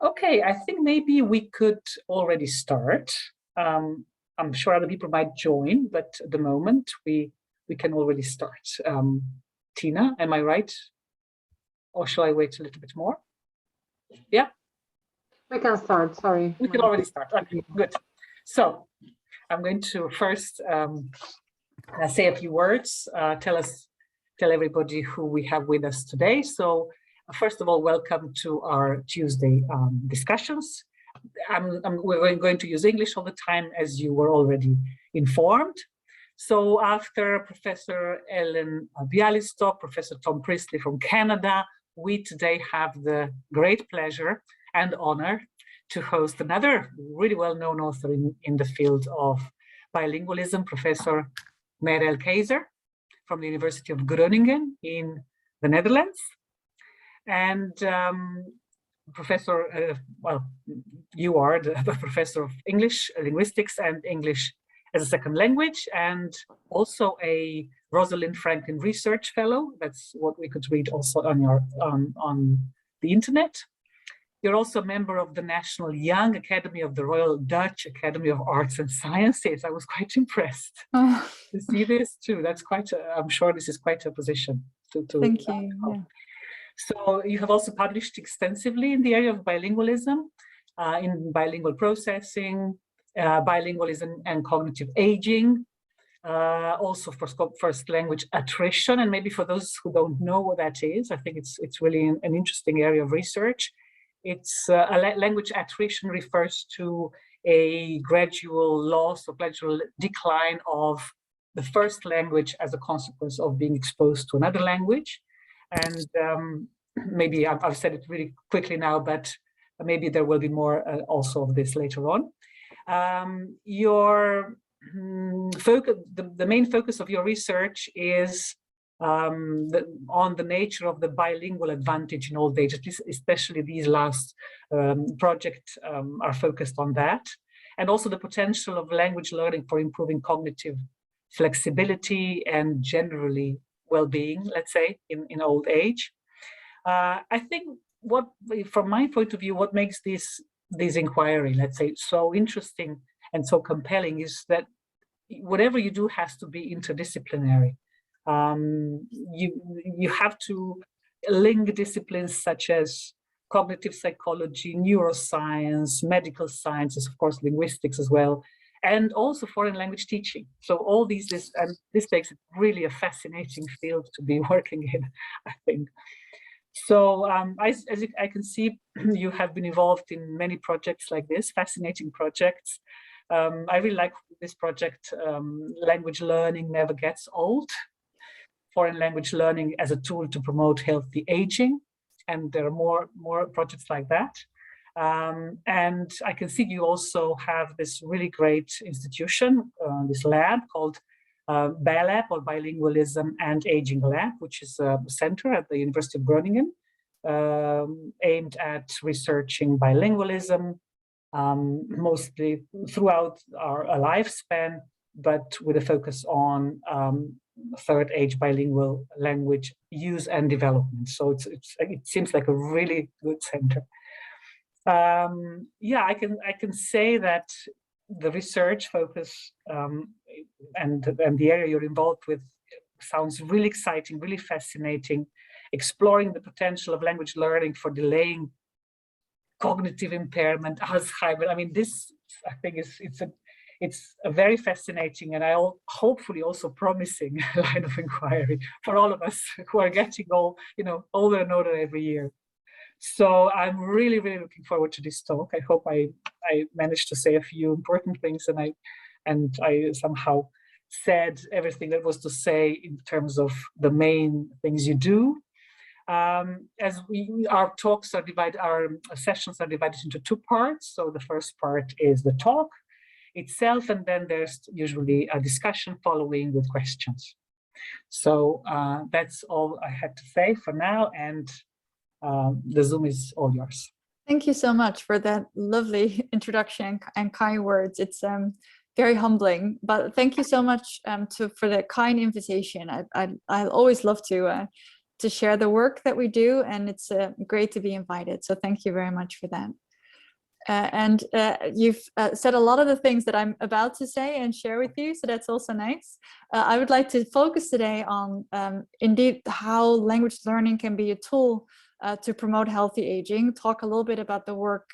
Okay, I think maybe we could already start. I'm sure other people might join, but at the moment we can already start. Tina, am I right? Or shall I wait a little bit more? Yeah? We can start, sorry. We can already start, okay, good. So I'm going to first say a few words, tell everybody who we have with us today. So first of all, welcome to our Tuesday discussions. We're going to use English all the time, as you were already informed. So after Professor Ellen Bialystok, Professor Tom Priestley from Canada, we today have the great pleasure and honor to host another really well-known author in the field of bilingualism, Professor Merel Keijzer from the University of Groningenu in the Netherlands. And Professor, well, you are the professor of English, linguistics and English as a second language, and also a Rosalind Franklin Research Fellow. That's what we could read also on your on the internet. You're also a member of the National Young Academy of the Royal Dutch Academy of Arts and Sciences. I was quite impressed to see this too. That's quite, I'm sure this is quite a position to Thank you. Yeah. So you have also published extensively in the area of bilingualism, in bilingual processing, bilingualism and cognitive aging, also for first language attrition. And maybe for those who don't know what that is, I think it's really an interesting area of research. It's language attrition refers to a gradual loss or gradual decline of the first language as a consequence of being exposed to another language. And maybe I've said it really quickly now, but maybe there will be more also of this later on. Your focus, the main focus of your research is on the nature of the bilingual advantage in old age, especially these last projects are focused on that, and also the potential of language learning for improving cognitive flexibility and generally well-being, let's say, in old age. I think from my point of view, what makes this inquiry, let's say, so interesting and so compelling is that whatever you do has to be interdisciplinary. You have to link disciplines such as cognitive psychology, neuroscience, medical sciences, of course, linguistics as well, and also foreign language teaching. So all this makes it really a fascinating field to be working in, I think. So as I can see, you have been involved in many projects like this, fascinating projects. I really like this project, Language Learning Never Gets Old, foreign language learning as a tool to promote healthy aging. And there are more projects like that. And I can see you also have this really great institution, this lab called BiLab, or Bilingualism and Aging Lab, which is a center at the University of Groningenu, aimed at researching bilingualism, mostly throughout our lifespan, but with a focus on third age bilingual language use and development. So it seems like a really good center. Yeah, I can say that the research focus and the area you're involved with sounds really exciting, really fascinating, exploring the potential of language learning for delaying cognitive impairment, Alzheimer. I mean, this, I think, it's a very fascinating and hopefully also promising line of inquiry for all of us who are getting older and older every year. So I'm really, really looking forward to this talk. I hope I managed to say a few important things, and I somehow said everything that was to say in terms of the main things you do. As our talks are divided, our sessions are divided into two parts. So the first part is the talk itself, and then there's usually a discussion following with questions. So that's all I had to say for now, and the Zoom is all yours. Thank you so much for that lovely introduction and kind words. It's very humbling, but thank you so much for the kind invitation. I always love to share the work that we do, and it's great to be invited. So thank you very much for that. You've said a lot of the things that I'm about to say and share with you, so that's also nice. I would like to focus today on indeed how language learning can be a tool to promote healthy aging, talk a little bit about the work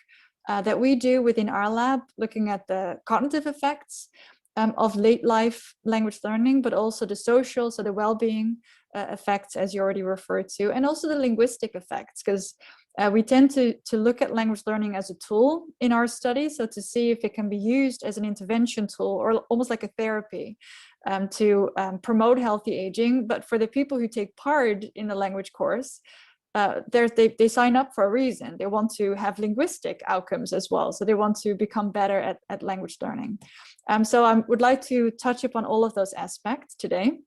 that we do within our lab, looking at the cognitive effects of late life language learning, but also the social, so the well-being effects, as you already referred to, and also the linguistic effects, because we tend to look at language learning as a tool in our study, so to see if it can be used as an intervention tool or almost like a therapy to promote healthy aging. But for the people who take part in the language course, they sign up for a reason. They want to have linguistic outcomes as well. So they want to become better at language learning. So I would like to touch upon all of those aspects today.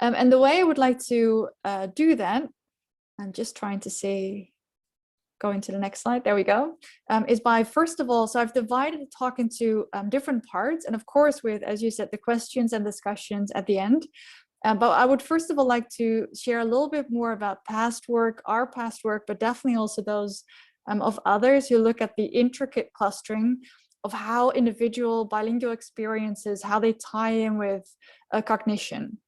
And the way I would like to do that, I'm just trying to see, going to the next slide, there we go, is by, first of all, so I've divided the talk into different parts, and of course with, as you said, the questions and discussions at the end. But I would first of all like to share a little bit more about past work, our past work, but definitely also those of others who look at the intricate clustering of how individual bilingual experiences, how they tie in with cognition.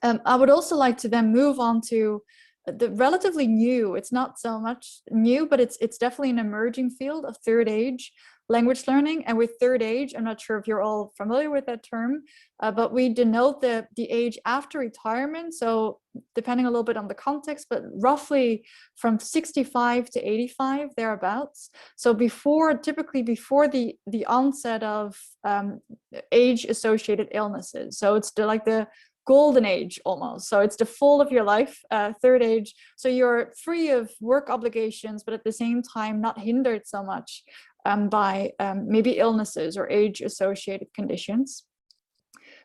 I would also like to then move on to the relatively new, it's not so much new, but it's definitely an emerging field of third age language learning. And with third age, I'm not sure if you're all familiar with that term, but we denote the age after retirement. So depending a little bit on the context, but roughly from 65 to 85, thereabouts. So typically before the onset of age-associated illnesses. So it's like the golden age almost. So it's the fall of your life, third age. So you're free of work obligations, but at the same time not hindered so much by maybe illnesses or age-associated conditions.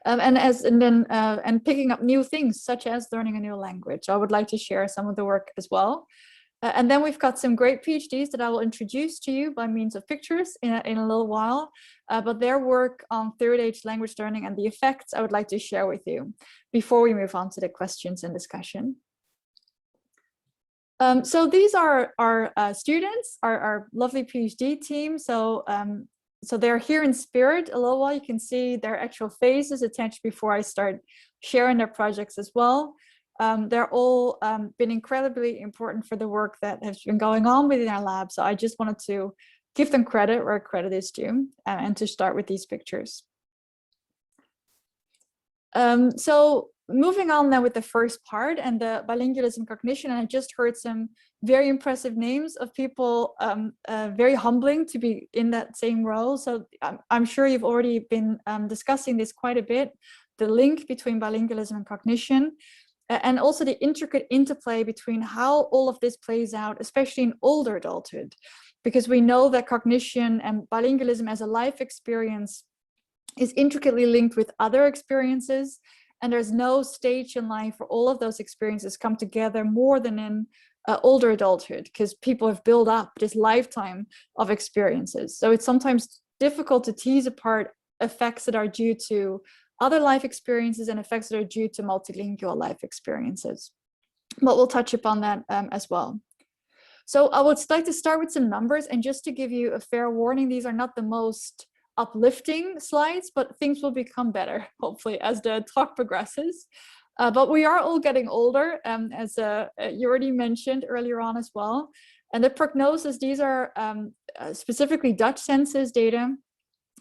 And picking up new things such as learning a new language. I would like to share some of the work as well. And then we've got some great PhDs that I will introduce to you by means of pictures in a little while. But their work on third age language learning and the effects I would like to share with you before we move on to the questions and discussion. So these are our students, our lovely PhD team. So they're here in spirit a little while. You can see their actual faces attached before I start sharing their projects as well. They're all been incredibly important for the work that has been going on within our lab. So I just wanted to give them credit where credit is due, and to start with these pictures. So moving on now with the first part and the bilingualism cognition, and I just heard some very impressive names of people, very humbling to be in that same role. So I'm sure you've already been discussing this quite a bit, the link between bilingualism and cognition. And also the intricate interplay between how all of this plays out, especially in older adulthood, because we know that cognition and bilingualism as a life experience is intricately linked with other experiences. And there's no stage in life where all of those experiences come together more than in older adulthood, because people have built up this lifetime of experiences. So it's sometimes difficult to tease apart effects that are due to other life experiences and effects that are due to multilingual life experiences. But we'll touch upon that as well. So I would like to start with some numbers, and just to give you a fair warning, these are not the most uplifting slides, but things will become better, hopefully, as the talk progresses. But we are all getting older, as you already mentioned earlier on as well. And the prognosis, these are specifically Dutch census data.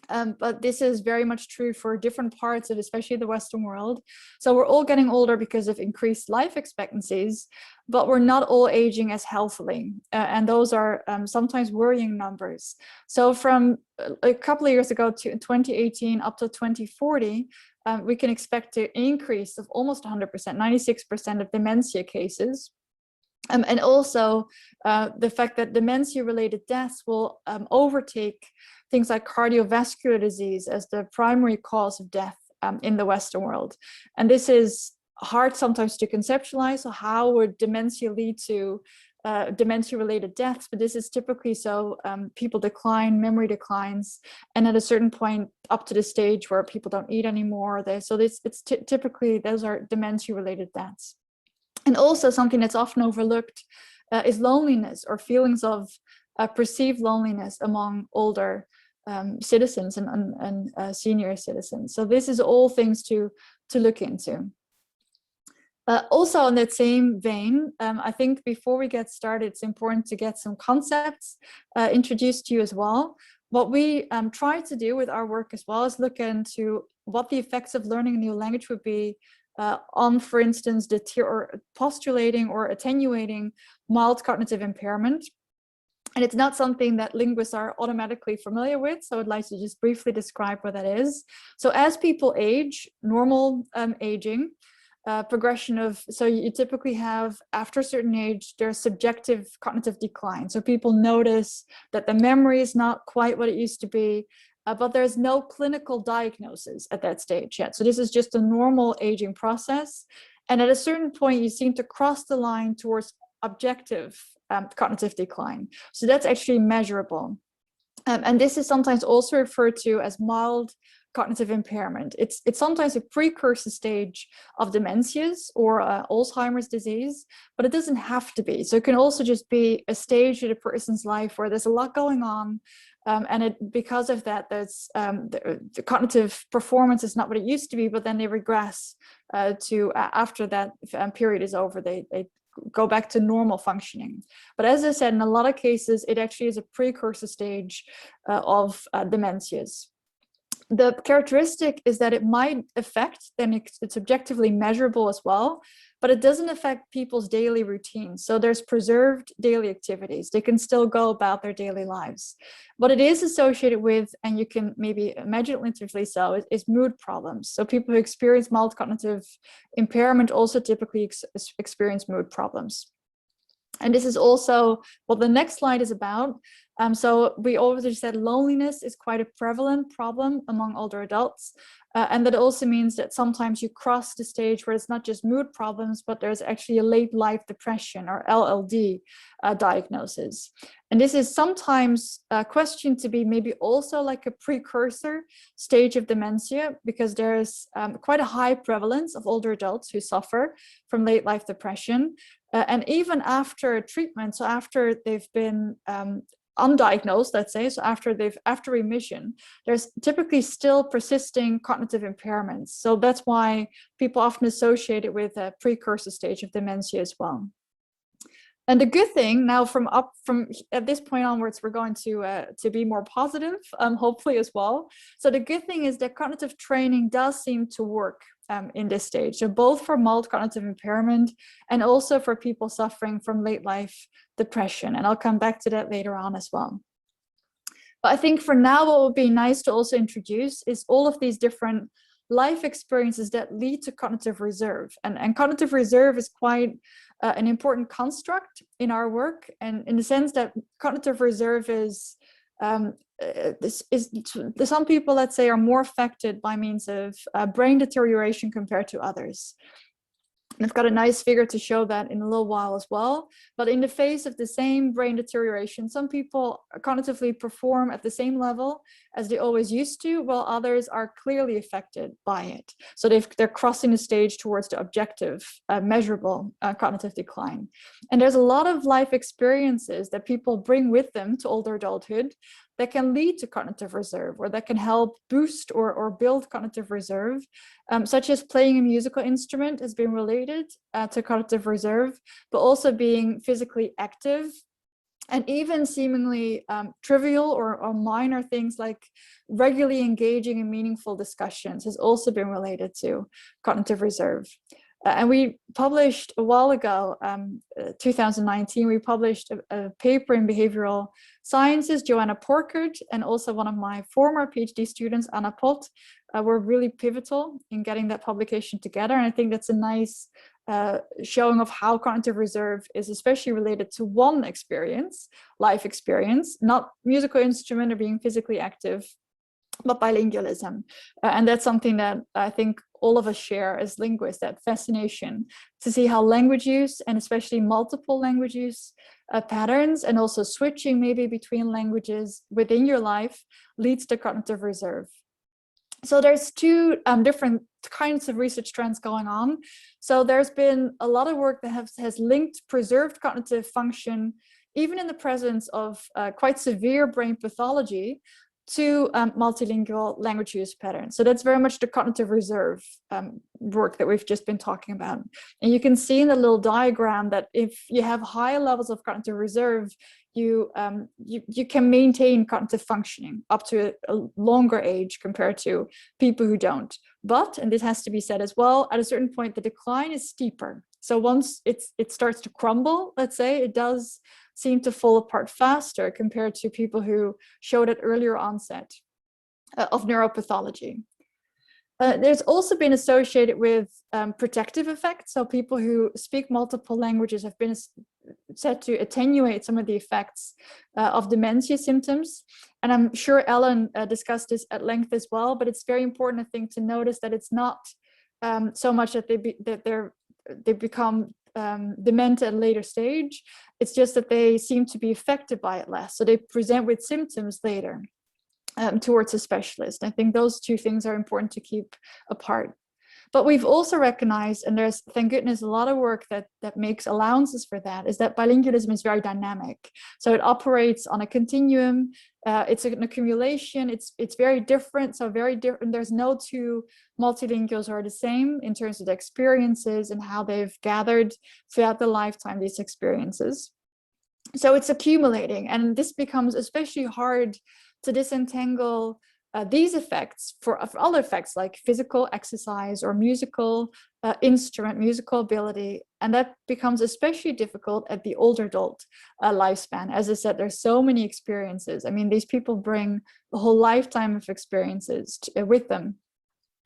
But this is very much true for different parts of especially the Western world. So we're all getting older because of increased life expectancies, but we're not all aging as healthily. And those are sometimes worrying numbers. So from a couple of years ago to 2018 up to 2040, we can expect an increase of almost 100%, 96% of dementia cases. And also the fact that dementia-related deaths will overtake things like cardiovascular disease as the primary cause of death in the Western world. And this is hard sometimes to conceptualize. So how would dementia lead to dementia-related deaths? But this is typically so people decline, memory declines, and at a certain point up to the stage where people don't eat anymore. It's typically those are dementia-related deaths. And also something that's often overlooked is loneliness or feelings of perceived loneliness among older citizens and senior citizens. So this is all things to look into. Also in that same vein, I think before we get started, it's important to get some concepts introduced to you as well. What we try to do with our work as well is look into what the effects of learning a new language would be on, for instance, postulating or attenuating mild cognitive impairment. And it's not something that linguists are automatically familiar with, so I'd like to just briefly describe what that is. So as people age, normal aging, progression of, so you typically have, after a certain age, there's subjective cognitive decline. So people notice that the memory is not quite what it used to be, but there's no clinical diagnosis at that stage yet. So this is just a normal aging process. And at a certain point, you seem to cross the line towards objective cognitive decline. So that's actually measurable. And this is sometimes also referred to as mild cognitive impairment. It's sometimes a precursor stage of dementias or Alzheimer's disease, but it doesn't have to be. So it can also just be a stage in a person's life where there's a lot going on, and because of that, there's the cognitive performance is not what it used to be, but then they regress to after that period is over, they go back to normal functioning. But as I said, in a lot of cases, it actually is a precursor stage of dementias. The characteristic is that it might affect, then it's objectively measurable as well, but it doesn't affect people's daily routines. So there's preserved daily activities. They can still go about their daily lives. What it is associated with, and you can maybe imaginatively so, is mood problems. So people who experience mild cognitive impairment also typically experience mood problems. And this is also what the next slide is about. So we already said loneliness is quite a prevalent problem among older adults. And that also means that sometimes you cross the stage where it's not just mood problems, but there's actually a late life depression or LLD diagnosis. And this is sometimes questioned to be maybe also like a precursor stage of dementia, because there's quite a high prevalence of older adults who suffer from late life depression. And even after treatment, so after they've been undiagnosed, let's say, so after remission, there's typically still persisting cognitive impairments. So that's why people often associate it with a precursor stage of dementia as well. And the good thing now, from at this point onwards, we're going to be more positive, hopefully as well. So the good thing is that cognitive training does seem to work in this stage. So both for mild cognitive impairment and also for people suffering from late life depression. And I'll come back to that later on as well. But I think for now, what would be nice to also introduce is all of these different life experiences that lead to cognitive reserve. And cognitive reserve is quite an important construct in our work, and in the sense that cognitive reserve is some people, let's say, are more affected by means of brain deterioration compared to others. And I've got a nice figure to show that in a little while as well. But in the face of the same brain deterioration, some people cognitively perform at the same level as they always used to, while others are clearly affected by it. So they're crossing the stage towards the objective, measurable cognitive decline. And there's a lot of life experiences that people bring with them to older adulthood that can lead to cognitive reserve, or that can help boost or build cognitive reserve, such as playing a musical instrument has been related to cognitive reserve, but also being physically active, and even seemingly trivial or minor things like regularly engaging in meaningful discussions has also been related to cognitive reserve. And we published a while ago, 2019, we published a paper in behavioral sciences. Joanna Porkert and also one of my former PhD students, Anna Pot, were really pivotal in getting that publication together. And I think that's a nice showing of how cognitive reserve is especially related to one experience, life experience, not musical instrument or being physically active, but bilingualism. And that's something that I think all of us share as linguists, that fascination to see how language use, and especially multiple language use patterns, and also switching maybe between languages within your life, leads to cognitive reserve. So there's two different kinds of research trends going on. So there's been a lot of work that has linked preserved cognitive function even in the presence of quite severe brain pathology, to multilingual language use patterns. So that's very much the cognitive reserve work that we've just been talking about. And you can see in the little diagram that if you have high levels of cognitive reserve, you can maintain cognitive functioning up to a longer age compared to people who don't. But, and this has to be said as well, at a certain point, the decline is steeper. So once it starts to crumble, let's say, it does seem to fall apart faster compared to people who showed at earlier onset of neuropathology. There's also been associated with protective effects. So people who speak multiple languages have been said to attenuate some of the effects of dementia symptoms. And I'm sure Ellen discussed this at length as well, but it's very important, I think, to notice that it's not so much that they become dement at a later stage. It's just that they seem to be affected by it less. So they present with symptoms later towards a specialist. I think those two things are important to keep apart. But we've also recognized, and there's, thank goodness, a lot of work that makes allowances for that, is that bilingualism is very dynamic. So it operates on a continuum. It's an accumulation. It's very different. So very different. There's no two multilinguals are the same in terms of the experiences and how they've gathered throughout the lifetime these experiences. So it's accumulating, and this becomes especially hard to disentangle these effects for other effects like physical exercise or musical instrument, musical ability. And that becomes especially difficult at the older adult lifespan. As I said, there's so many experiences. I mean, these people bring a whole lifetime of experiences with them,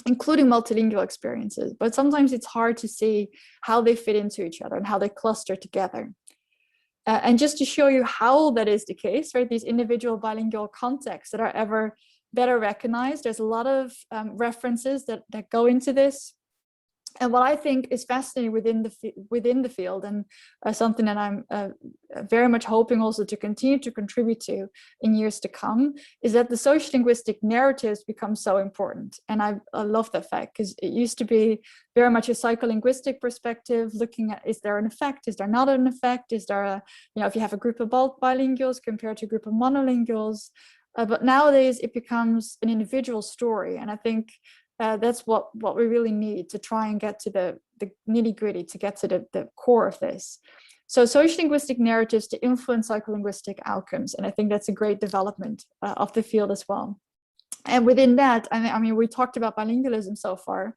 including multilingual experiences. But sometimes it's hard to see how they fit into each other and how they cluster together. And just to show you how that is the case, right, these individual bilingual contexts that are ever better recognized, there's a lot of references that go into this. And what I think is fascinating within the field, and something that I'm very much hoping also to continue to contribute to in years to come, is that the sociolinguistic narratives become so important. And I love that fact, because it used to be very much a psycholinguistic perspective, looking at, is there an effect, is there not an effect, is there a, if you have a group of bilinguals compared to a group of monolinguals. But nowadays it becomes an individual story. And I think that's what we really need to try and get to the nitty-gritty, to get to the core of this. So sociolinguistic narratives to influence psycholinguistic outcomes. And I think that's a great development of the field as well. And within that, I mean, we talked about bilingualism so far,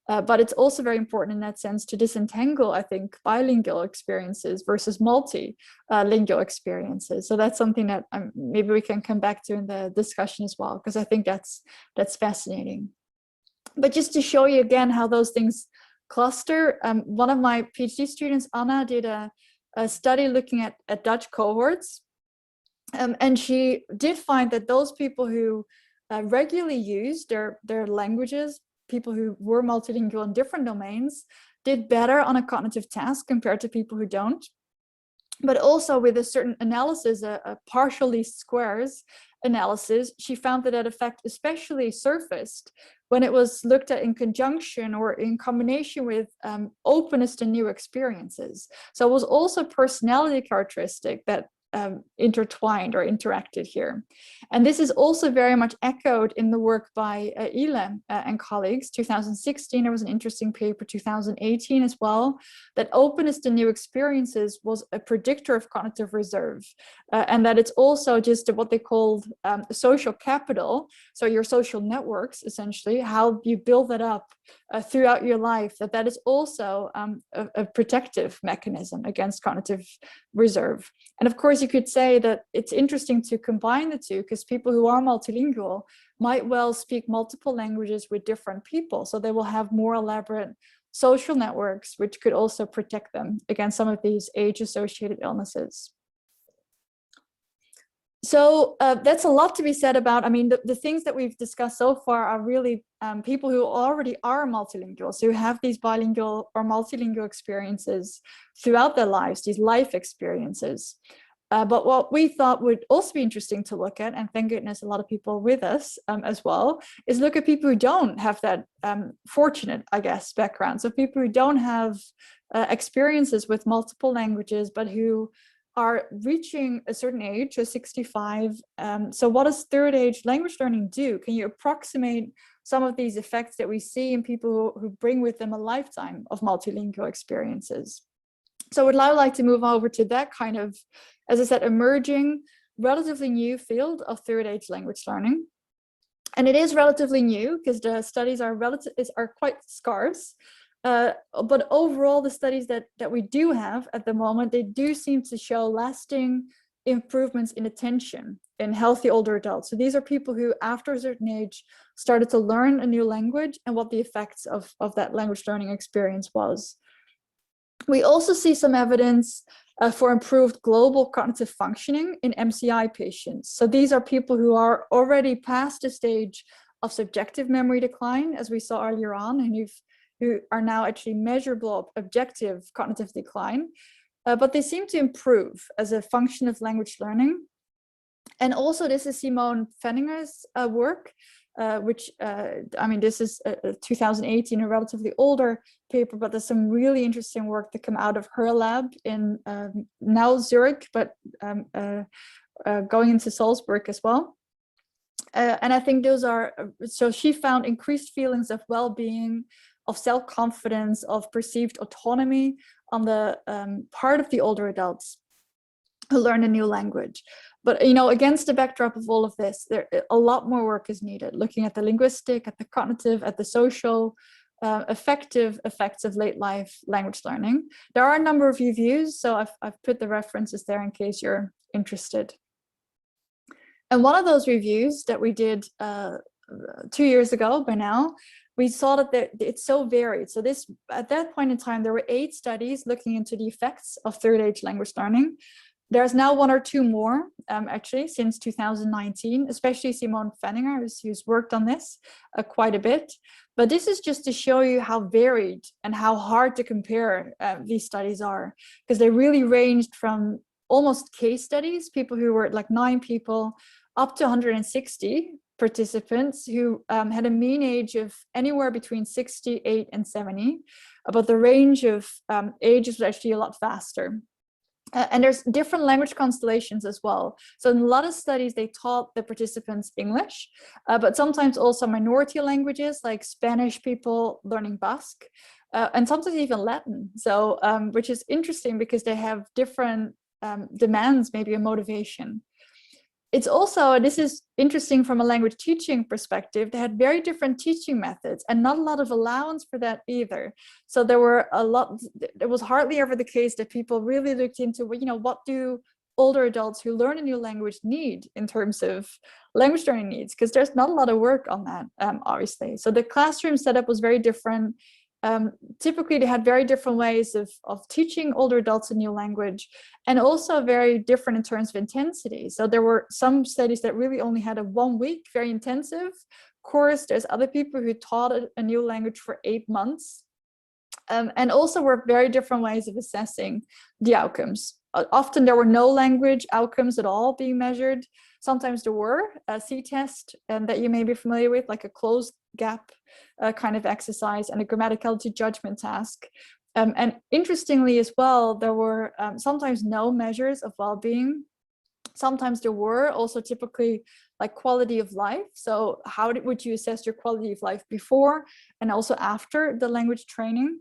but it's also very important in that sense to disentangle, I think, bilingual experiences versus multilingual experiences. So that's something that maybe we can come back to in the discussion as well, because I think that's fascinating. But just to show you again how those things cluster, one of my PhD students, Anna, did a study looking at Dutch cohorts. And she did find that those people who regularly used their languages, people who were multilingual in different domains, did better on a cognitive task compared to people who don't. But also with a certain analysis, a partial least squares analysis, she found that effect especially surfaced when it was looked at in conjunction or in combination with openness to new experiences. So it was also personality characteristic that intertwined or interacted here. And this is also very much echoed in the work by Ile and colleagues. 2016, there was an interesting paper, 2018 as well, that openness to new experiences was a predictor of cognitive reserve, and that it's also just what they called social capital. So your social networks, essentially, how you build that up throughout your life, that is also a protective mechanism against cognitive reserve. And of course, you could say that it's interesting to combine the two, because people who are multilingual might well speak multiple languages with different people. So they will have more elaborate social networks, which could also protect them against some of these age-associated illnesses. So that's a lot to be said about, I mean, the things that we've discussed so far are really people who already are multilingual, so who have these bilingual or multilingual experiences throughout their lives, these life experiences. But what we thought would also be interesting to look at, and thank goodness a lot of people with us as well, is look at people who don't have that fortunate, I guess, background. So people who don't have experiences with multiple languages, but who are reaching a certain age, so 65. So what does third age language learning do? Can you approximate some of these effects that we see in people who bring with them a lifetime of multilingual experiences? So I would now like to move over to that kind of, as I said, emerging, relatively new field of third age language learning. And it is relatively new because the studies are quite scarce. But overall, the studies that we do have at the moment, they do seem to show lasting improvements in attention in healthy older adults. So these are people who, after a certain age, started to learn a new language and what the effects of that language learning experience was. We also see some evidence for improved global cognitive functioning in MCI patients. So these are people who are already past the stage of subjective memory decline, as we saw earlier on, and who are now actually measurable objective cognitive decline, but they seem to improve as a function of language learning. And also, this is Simone Fenninger's work, which, I mean, this is 2018, a relatively older paper, but there's some really interesting work that come out of her lab in now Zurich, but going into Salzburg as well. And I think those are, so she found increased feelings of well-being, of self-confidence, of perceived autonomy on the part of the older adults who learn a new language. But, you know, against the backdrop of all of this, a lot more work is needed, looking at the linguistic, at the cognitive, at the social, affective effects of late life language learning. There are a number of reviews, so I've put the references there in case you're interested. And one of those reviews that we did 2 years ago by now, we saw that it's so varied. So this, at that point in time, there were 8 studies looking into the effects of third age language learning. There's now 1 or 2 more, actually, since 2019, especially Simone Fenninger, who's worked on this quite a bit. But this is just to show you how varied and how hard to compare these studies are, because they really ranged from almost case studies, people who were like 9 people, up to 160 participants who had a mean age of anywhere between 68 and 70, but the range of ages was actually a lot faster. And there's different language constellations as well. So in a lot of studies, they taught the participants English, but sometimes also minority languages like Spanish people learning Basque, and sometimes even Latin. So which is interesting because they have different demands, maybe a motivation. It's also, this is interesting from a language teaching perspective, they had very different teaching methods and not a lot of allowance for that either. So there was hardly ever the case that people really looked into, well, you know, what do older adults who learn a new language need in terms of language learning needs? Because there's not a lot of work on that, obviously. So the classroom setup was very different. Typically, they had very different ways of teaching older adults a new language, and also very different in terms of intensity. So there were some studies that really only had a 1 week, very intensive course. There's other people who taught a new language for 8 months. And also were very different ways of assessing the outcomes. Often there were no language outcomes at all being measured. Sometimes there were a C-test that you may be familiar with, like a closed gap kind of exercise, and a grammaticality judgment task. And interestingly as well, there were sometimes no measures of well-being. Sometimes there were also typically like quality of life. So how would you assess your quality of life before and also after the language training?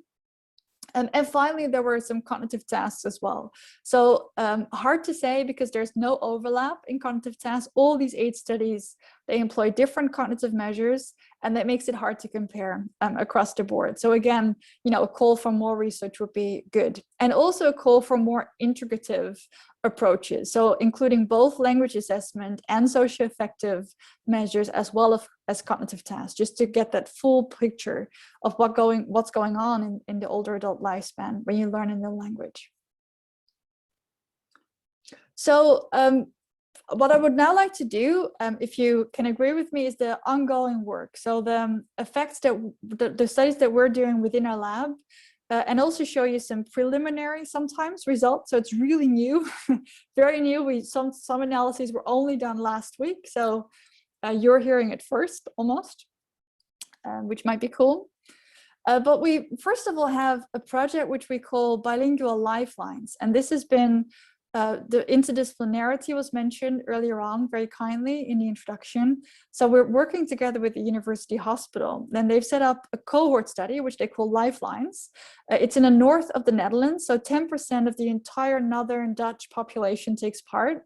And finally, there were some cognitive tasks as well. So hard to say because there's no overlap in cognitive tasks. All these 8 studies, they employ different cognitive measures, and that makes it hard to compare across the board. So again, you know, a call for more research would be good. And also a call for more integrative approaches. So including both language assessment and socio-affective measures, as well as cognitive tasks, just to get that full picture of what's going on in the older adult lifespan when you learn a new language. So what I would now like to do, if you can agree with me, is the ongoing work. So the effects that the studies that we're doing within our lab, and also show you some preliminary sometimes results. So it's really new, very new. Some analyses were only done last week. So you're hearing it first almost, which might be cool. But we first of all have a project which we call Bilingual Lifelines. And this has been The interdisciplinarity was mentioned earlier on very kindly in the introduction. So we're working together with the University Hospital, and they've set up a cohort study, which they call Lifelines. It's in the north of the Netherlands, so 10% of the entire northern Dutch population takes part,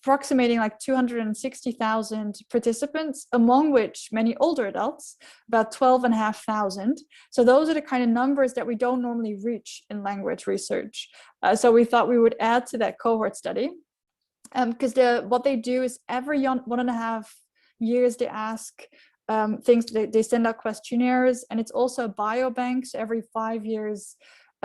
approximating like 260,000 participants, among which many older adults, about 12,500. So those are the kind of numbers that we don't normally reach in language research. So we thought we would add to that cohort study, because what they do is every 1.5 years they ask things. They send out questionnaires, and it's also a biobank. So every 5 years,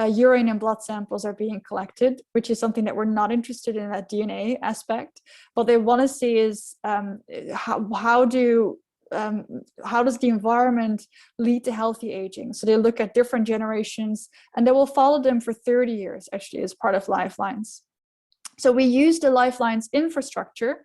urine and blood samples are being collected, which is something that we're not interested in, that DNA aspect. What they want to see is how does the environment lead to healthy aging? So they look at different generations, and they will follow them for 30 years, actually, as part of Lifelines. So we used the Lifelines infrastructure,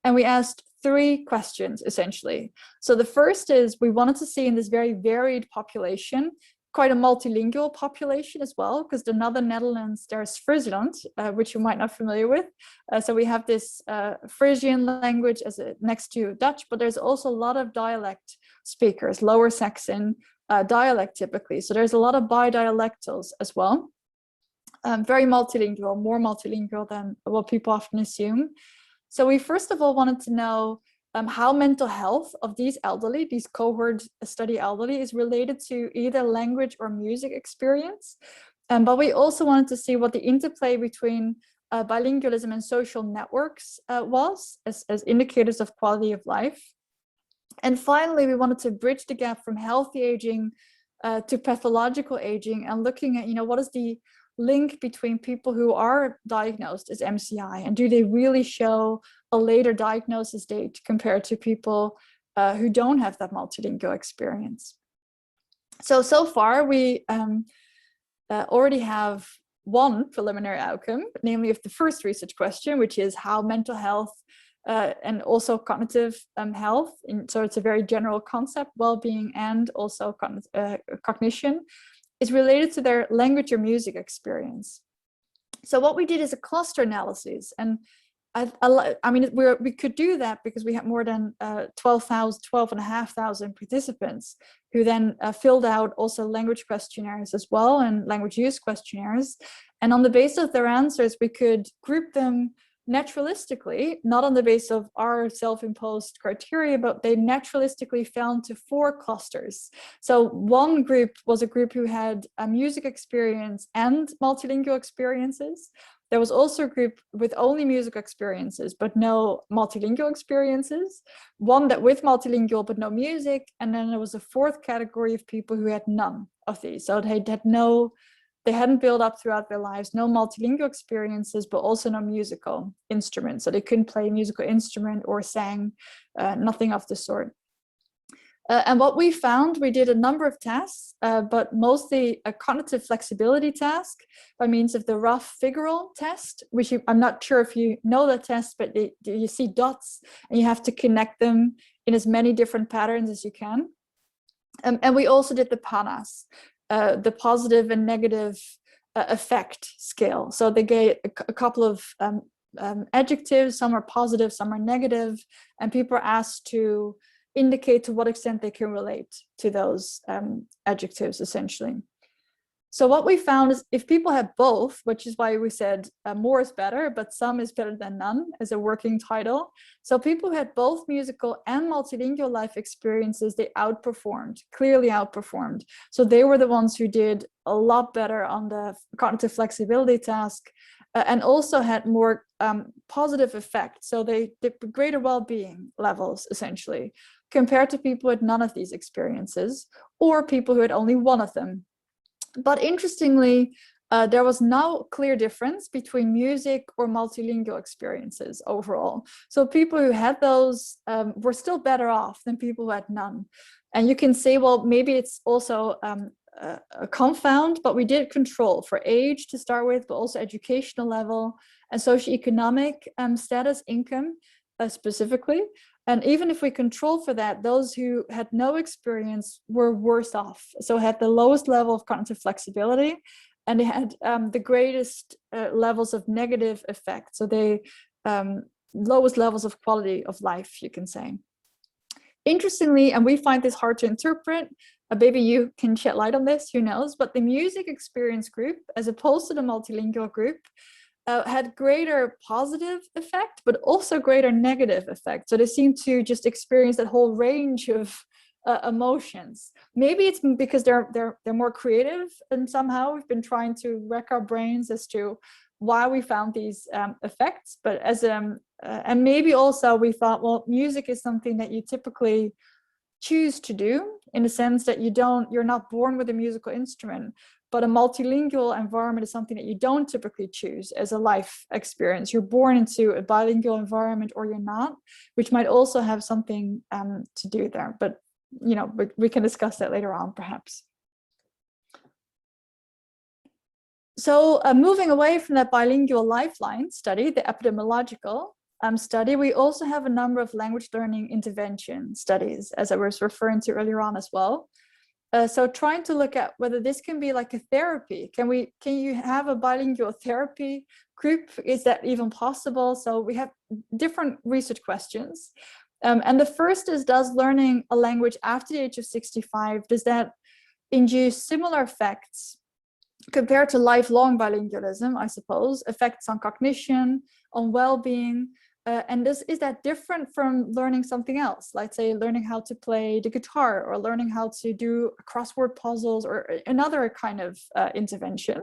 and we asked 3 questions, essentially. So the first is, we wanted to see in this very varied population, quite a multilingual population as well, because the Northern Netherlands, there's Friesland, which you might not be familiar with. So we have this Frisian language next to Dutch, but there's also a lot of dialect speakers, Lower Saxon dialect typically. So there's a lot of bidialectals as well. Very multilingual, more multilingual than what people often assume. So we first of all wanted to know how mental health of these elderly, these cohort study elderly, is related to either language or music experience. But we also wanted to see what the interplay between bilingualism and social networks was as indicators of quality of life. And finally, we wanted to bridge the gap from healthy aging to pathological aging, and looking at, what is the link between people who are diagnosed as MCI, and do they really show a later diagnosis date compared to people who don't have that multilingual experience. So far we already have one preliminary outcome, namely of the first research question, which is how mental health and also cognitive health, so it's a very general concept, well-being and also cognition, is related to their language or music experience. So what we did is a cluster analysis, and I mean, we could do that because we had more than 12,500 participants who then filled out also language questionnaires as well, and language use questionnaires. And on the basis of their answers, we could group them naturalistically, not on the basis of our self-imposed criteria, but they naturalistically fell into 4 clusters. So one group was a group who had a music experience and multilingual experiences. There was also a group with only music experiences, but no multilingual experiences. One that with multilingual, but no music. And then there was a 4th category of people who had none of these. So they hadn't built up throughout their lives, no multilingual experiences, but also no musical instruments. So they couldn't play a musical instrument or sang, nothing of the sort. And what we found, we did a number of tests, but mostly a cognitive flexibility task by means of the rough figural test, which I'm not sure if you know that test, but you see dots and you have to connect them in as many different patterns as you can. And we also did the PANAS, the positive and negative effect scale. So they gave a couple of adjectives, some are positive, some are negative, and people are asked to indicate to what extent they can relate to those adjectives, essentially. So what we found is if people have both, which is why we said more is better, but some is better than none as a working title. So people who had both musical and multilingual life experiences, they outperformed, clearly outperformed. So they were the ones who did a lot better on the cognitive flexibility task and also had more positive effects. So they did greater well-being levels, essentially, compared to people with none of these experiences or people who had only one of them. But interestingly, there was no clear difference between music or multilingual experiences overall. So people who had those were still better off than people who had none. And you can say, well, maybe it's also a confound, but we did control for age to start with, but also educational level and socioeconomic status, income specifically. And even if we control for that, those who had no experience were worse off. So had the lowest level of cognitive flexibility and they had the greatest levels of negative effect. So they lowest levels of quality of life, you can say. Interestingly, and we find this hard to interpret, maybe you can shed light on this, who knows, but the music experience group, as opposed to the multilingual group, had greater positive effect, but also greater negative effect. So they seem to just experience that whole range of emotions. Maybe it's because they're more creative, and somehow we've been trying to rack our brains as to why we found these effects. But as and maybe also we thought, well, music is something that you typically choose to do, in the sense that you're not born with a musical instrument, but a multilingual environment is something that you don't typically choose as a life experience. You're born into a bilingual environment or you're not, which might also have something to do there. But you know, we can discuss that later on, perhaps. So moving away from that bilingual lifeline study, the epidemiological study, we also have a number of language learning intervention studies, as I was referring to earlier on as well. So trying to look at whether this can be like a therapy. Can you have a bilingual therapy group? Is that even possible? So we have different research questions. And the first is, does learning a language after the age of 65, does that induce similar effects compared to lifelong bilingualism, I suppose, effects on cognition, on well-being, and is that different from learning something else, like say learning how to play the guitar or learning how to do crossword puzzles or another kind of intervention?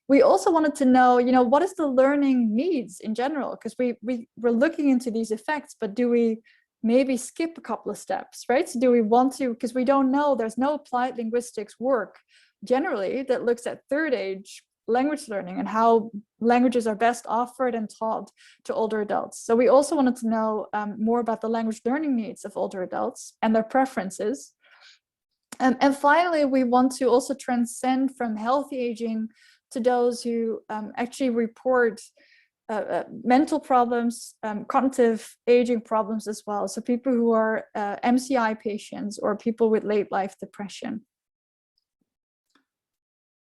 We also wanted to know, you know, what is the learning needs in general? Because we're looking into these effects, but do we maybe skip a couple of steps, right? So do we want to, because we don't know, there's no applied linguistics work generally that looks at third age language learning and how languages are best offered and taught to older adults. So we also wanted to know more about the language learning needs of older adults and their preferences. And finally, we want to also transcend from healthy aging to those who actually report mental problems, cognitive aging problems as well. So people who are MCI patients or people with late life depression.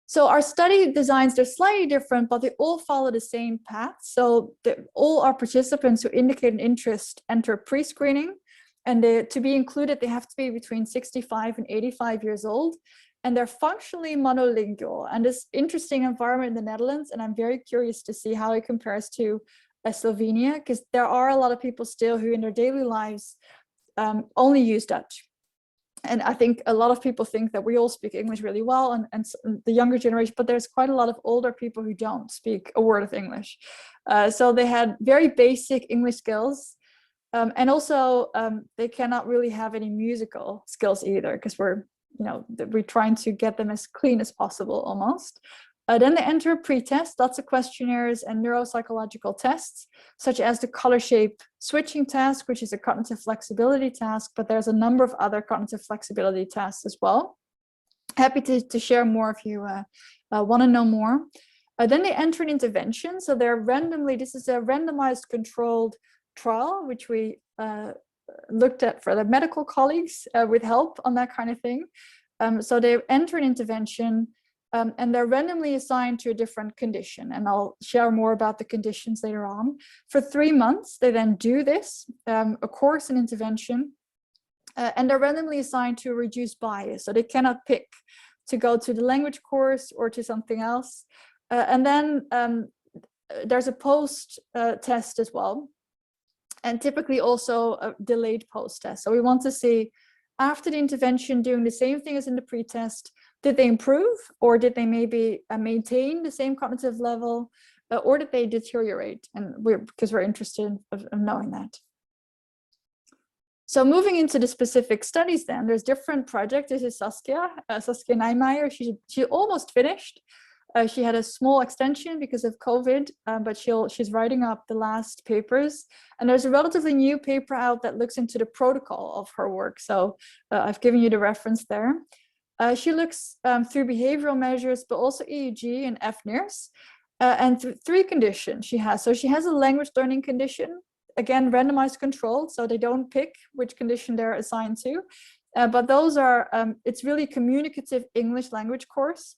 So our study designs, they're slightly different, but they all follow the same path. So all our participants who indicate an interest enter pre-screening, and to be included, they have to be between 65 and 85 years old, and they're functionally monolingual. And this interesting environment in the Netherlands, and I'm very curious to see how it compares to Slovenia, because there are a lot of people still who in their daily lives only use Dutch. And I think a lot of people think that we all speak English really well, and the younger generation, but there's quite a lot of older people who don't speak a word of English. So they had very basic English skills. And also they cannot really have any musical skills either, because we're trying to get them as clean as possible almost. Then they enter a pre-test, lots of questionnaires and neuropsychological tests, such as the color shape switching task, which is a cognitive flexibility task, but there's a number of other cognitive flexibility tasks as well. Happy to share more if you want to know more. Then they enter an intervention. So they're this is a randomized controlled trial, which we looked at for the medical colleagues with help on that kind of thing. So they enter an intervention and they're randomly assigned to a different condition. And I'll share more about the conditions later on. For 3 months, they then do this, a course in intervention, and they're randomly assigned to a reduced bias. So they cannot pick to go to the language course or to something else. And then there's a post test as well, and typically also a delayed post test. So we want to see, after the intervention, doing the same thing as in the pre-test, did they improve, or did they maybe maintain the same cognitive level, or did they deteriorate? And because we're interested in knowing that. So moving into the specific studies, then there's different projects. This is Saskia Nijmeijer. She almost finished. She had a small extension because of COVID, but she's writing up the last papers. And there's a relatively new paper out that looks into the protocol of her work. So I've given you the reference there. She looks through behavioral measures, but also EEG and FNIRS, and three conditions she has. So she has a language learning condition, again, randomized controlled, so they don't pick which condition they're assigned to. But those are, it's really communicative English language course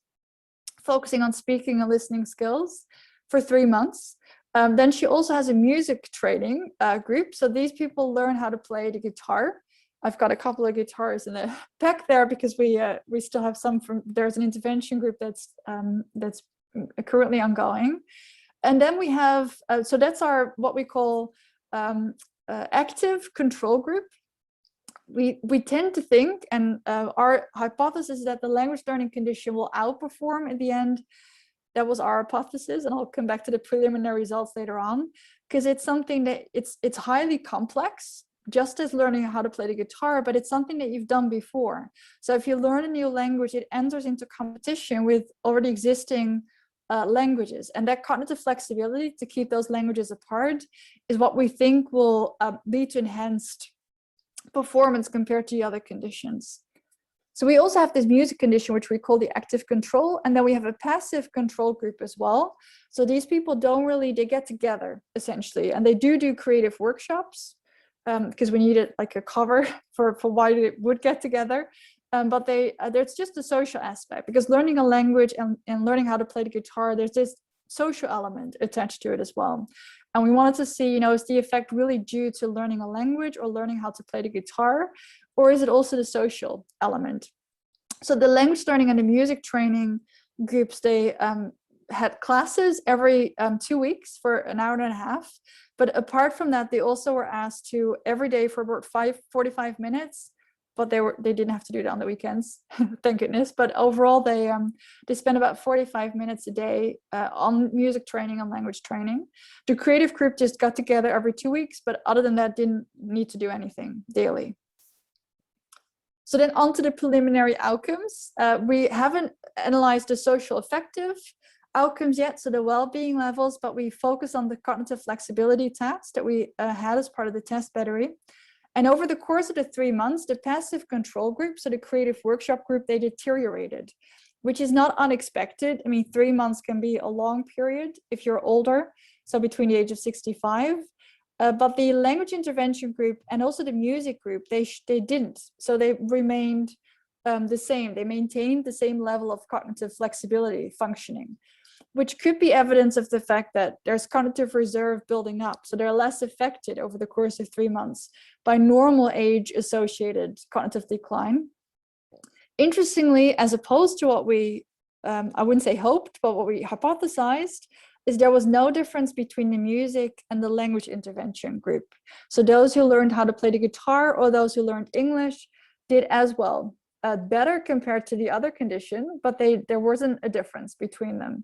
focusing on speaking and listening skills for 3 months. Then she also has a music training group. So these people learn how to play the guitar. I've got a couple of guitars in the back there because we still have some from, there's an intervention group that's currently ongoing. And then we have, so that's our, what we call active control group. We tend to think, and our hypothesis is that the language learning condition will outperform in the end. That was our hypothesis, and I'll come back to the preliminary results later on, because it's something that it's highly complex, just as learning how to play the guitar, but it's something that you've done before. So if you learn a new language, it enters into competition with already existing languages, and that cognitive flexibility to keep those languages apart is what we think will lead to enhanced performance compared to the other conditions. So we also have this music condition, which we call the active control, and then we have a passive control group as well. So these people don't really, they get together essentially, and they do creative workshops because we needed like a cover for why they would get together. But there's just a social aspect, because learning a language and learning how to play the guitar, there's this social element attached to it as well. And we wanted to see, you know, is the effect really due to learning a language or learning how to play the guitar, or is it also the social element? So the language learning and the music training groups, they had classes every 2 weeks for an hour and a half. But apart from that, they also were asked to every day for about 45 minutes, but they didn't have to do it on the weekends, thank goodness. But overall, they spent about 45 minutes a day on music training and language training. The creative group just got together every 2 weeks, but other than that, didn't need to do anything daily. So then on to the preliminary outcomes. We haven't analyzed the socio-affective outcomes yet, so the well-being levels, but we focus on the cognitive flexibility task that we had as part of the test battery. And over the course of the 3 months, the passive control group, so the creative workshop group, they deteriorated, which is not unexpected. I mean, 3 months can be a long period if you're older, so between the age of 65. But the language intervention group and also the music group, they didn't. So they remained the same. They maintained the same level of cognitive flexibility functioning, which could be evidence of the fact that there's cognitive reserve building up. So they're less affected over the course of 3 months by normal age-associated cognitive decline. Interestingly, as opposed to what we, I wouldn't say hoped, but what we hypothesized, is there was no difference between the music and the language intervention group. So those who learned how to play the guitar or those who learned English did as well, better compared to the other condition, but there wasn't a difference between them.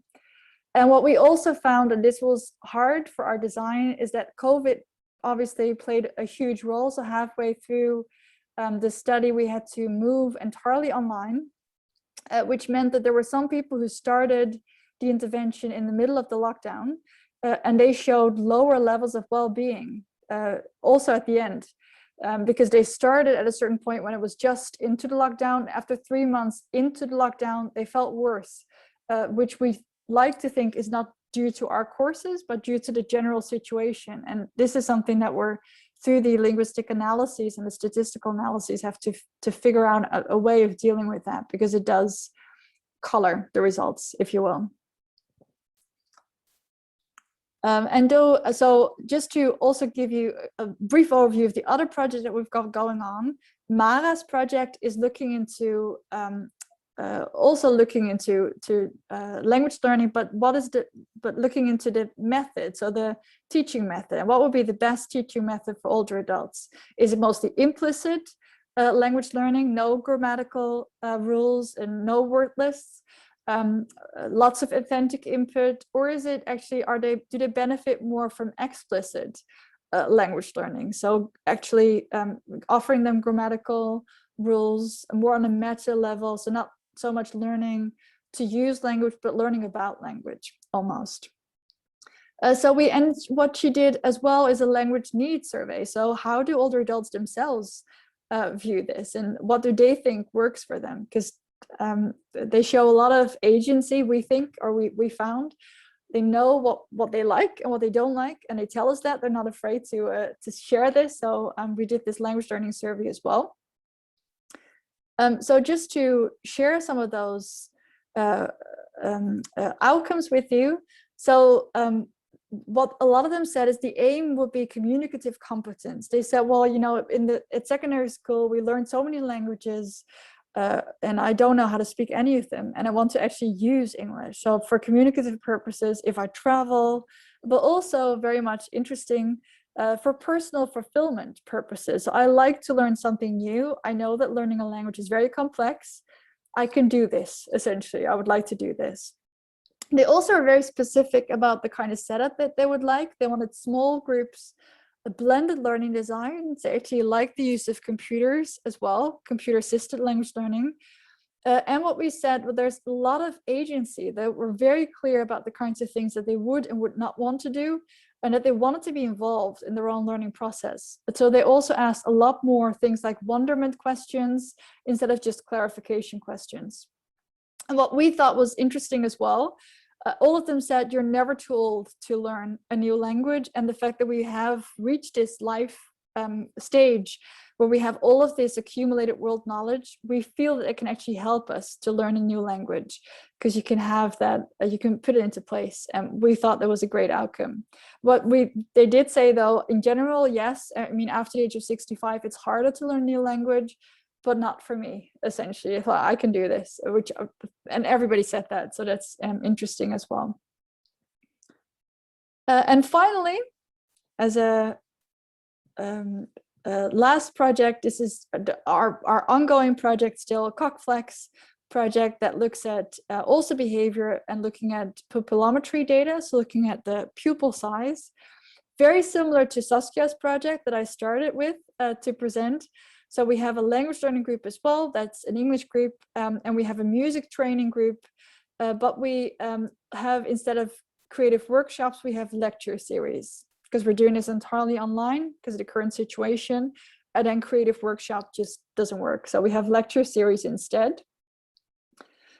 And what we also found, and this was hard for our design, is that COVID obviously played a huge role. So halfway through the study, we had to move entirely online, which meant that there were some people who started the intervention in the middle of the lockdown, and they showed lower levels of well-being also at the end, because they started at a certain point when it was just into the lockdown. After 3 months into the lockdown, they felt worse, which we like to think is not due to our courses, but due to the general situation. And this is something that we're, through the linguistic analyses and the statistical analyses, have to figure out a way of dealing with that, because it does color the results, if you will. So just to also give you a brief overview of the other project that we've got going on, Mara's project is looking into language learning, but looking into the method, so the teaching method, and what would be the best teaching method for older adults. Is it mostly implicit language learning, no grammatical rules and no word lists? Lots of authentic input, or is it actually, do they benefit more from explicit language learning? So actually offering them grammatical rules more on a meta level, so not so much learning to use language, but learning about language almost. And what she did as well is a language needs survey. So how do older adults themselves view this, and what do they think works for them? Because they show a lot of agency, we think, or we found. They know what they like and what they don't like, and they tell us that. They're not afraid to share this. So we did this language learning survey as well. So just to share some of those outcomes with you. So what a lot of them said is the aim would be communicative competence. They said, well, you know, at secondary school, we learned so many languages and I don't know how to speak any of them. And I want to actually use English. So for communicative purposes, if I travel, but also very much interesting for personal fulfillment purposes. So I like to learn something new. I know that learning a language is very complex. I can do this, essentially. I would like to do this. They also are very specific about the kind of setup that they would like. They wanted small groups, a blended learning design. They actually like the use of computers as well, computer-assisted language learning. And what we said, well, there's a lot of agency. They were very clear about the kinds of things that they would and would not want to do, and that they wanted to be involved in their own learning process. But so they also asked a lot more things like wonderment questions instead of just clarification questions. And what we thought was interesting as well, all of them said you're never too old to learn a new language, and the fact that we have reached this life stage where we have all of this accumulated world knowledge, we feel that it can actually help us to learn a new language, because you can have that, you can put it into place. And we thought that was a great outcome. What they did say though, in general, yes, I mean, after the age of 65, it's harder to learn a new language, but not for me, essentially. I thought I can do this, and everybody said that. So that's interesting as well. And finally, as a last project, this is our ongoing project still, Cockflex project that looks at also behavior and looking at pupillometry data, so looking at the pupil size. Very similar to Saskia's project that I started with to present. So we have a language learning group as well, that's an English group, and we have a music training group, but we have, instead of creative workshops, we have lecture series, because we're doing this entirely online because of the current situation, and then creative workshop just doesn't work. So we have lecture series instead.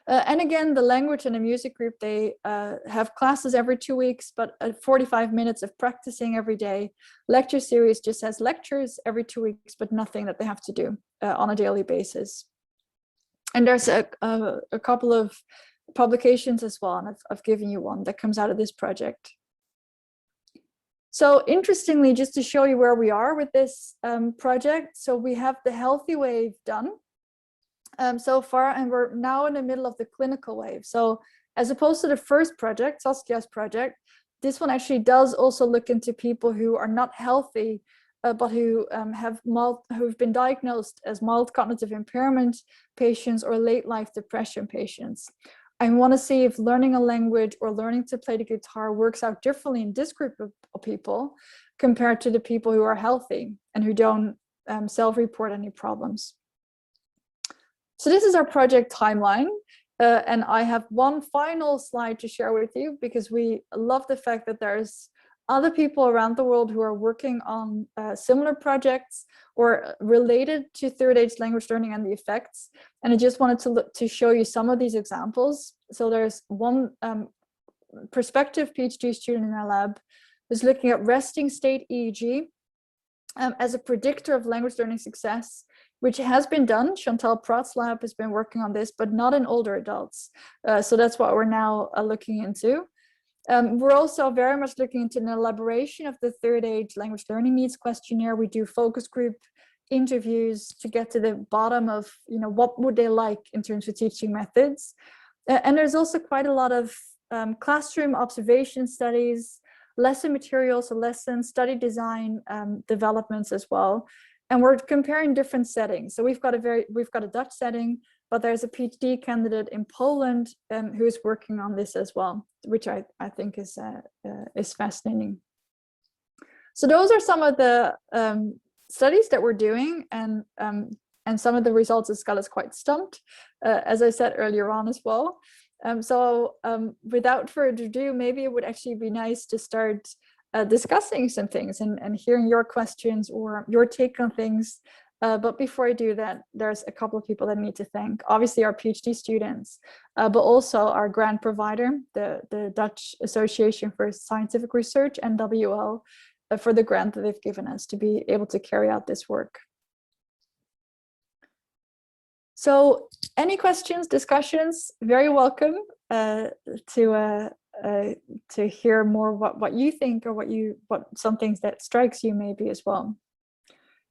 And again, the language and the music group, they have classes every 2 weeks, but 45 minutes of practicing every day. Lecture series just has lectures every 2 weeks, but nothing that they have to do on a daily basis. And there's a couple of publications as well, and I've given you one that comes out of this project. So interestingly, just to show you where we are with this project, so we have the healthy wave done so far, and we're now in the middle of the clinical wave. So as opposed to the first project, Saskia's project, this one actually does also look into people who are not healthy, but who who've been diagnosed as mild cognitive impairment patients or late life depression patients. I want to see if learning a language or learning to play the guitar works out differently in this group of people compared to the people who are healthy and who don't self-report any problems. So this is our project timeline, and I have one final slide to share with you, because we love the fact that there's other people around the world who are working on similar projects or related to third age language learning and the effects. And I just wanted to show you some of these examples. So there's one prospective PhD student in our lab who's looking at resting state EEG as a predictor of language learning success, which has been done. Chantal Pratt's lab has been working on this, but not in older adults. So that's what we're now looking into. We're also very much looking into an elaboration of the third age language learning needs questionnaire. We do focus group interviews to get to the bottom of, what would they like in terms of teaching methods. And there's also quite a lot of classroom observation studies, lesson materials, so lesson study design developments as well. And we're comparing different settings. So we've got a Dutch setting, but there's a PhD candidate in Poland who is working on this as well, which I think is fascinating. So those are some of the studies that we're doing, and some of the results has got us quite stumped, as I said earlier on as well. So without further ado, maybe it would actually be nice to start discussing some things and hearing your questions or your take on things. But before I do that, there's a couple of people that I need to thank. Obviously our PhD students, but also our grant provider, the Dutch Association for Scientific Research, NWL, for the grant that they've given us to be able to carry out this work. So any questions, discussions, very welcome. to hear more what you think, or what some things that strikes you maybe as well.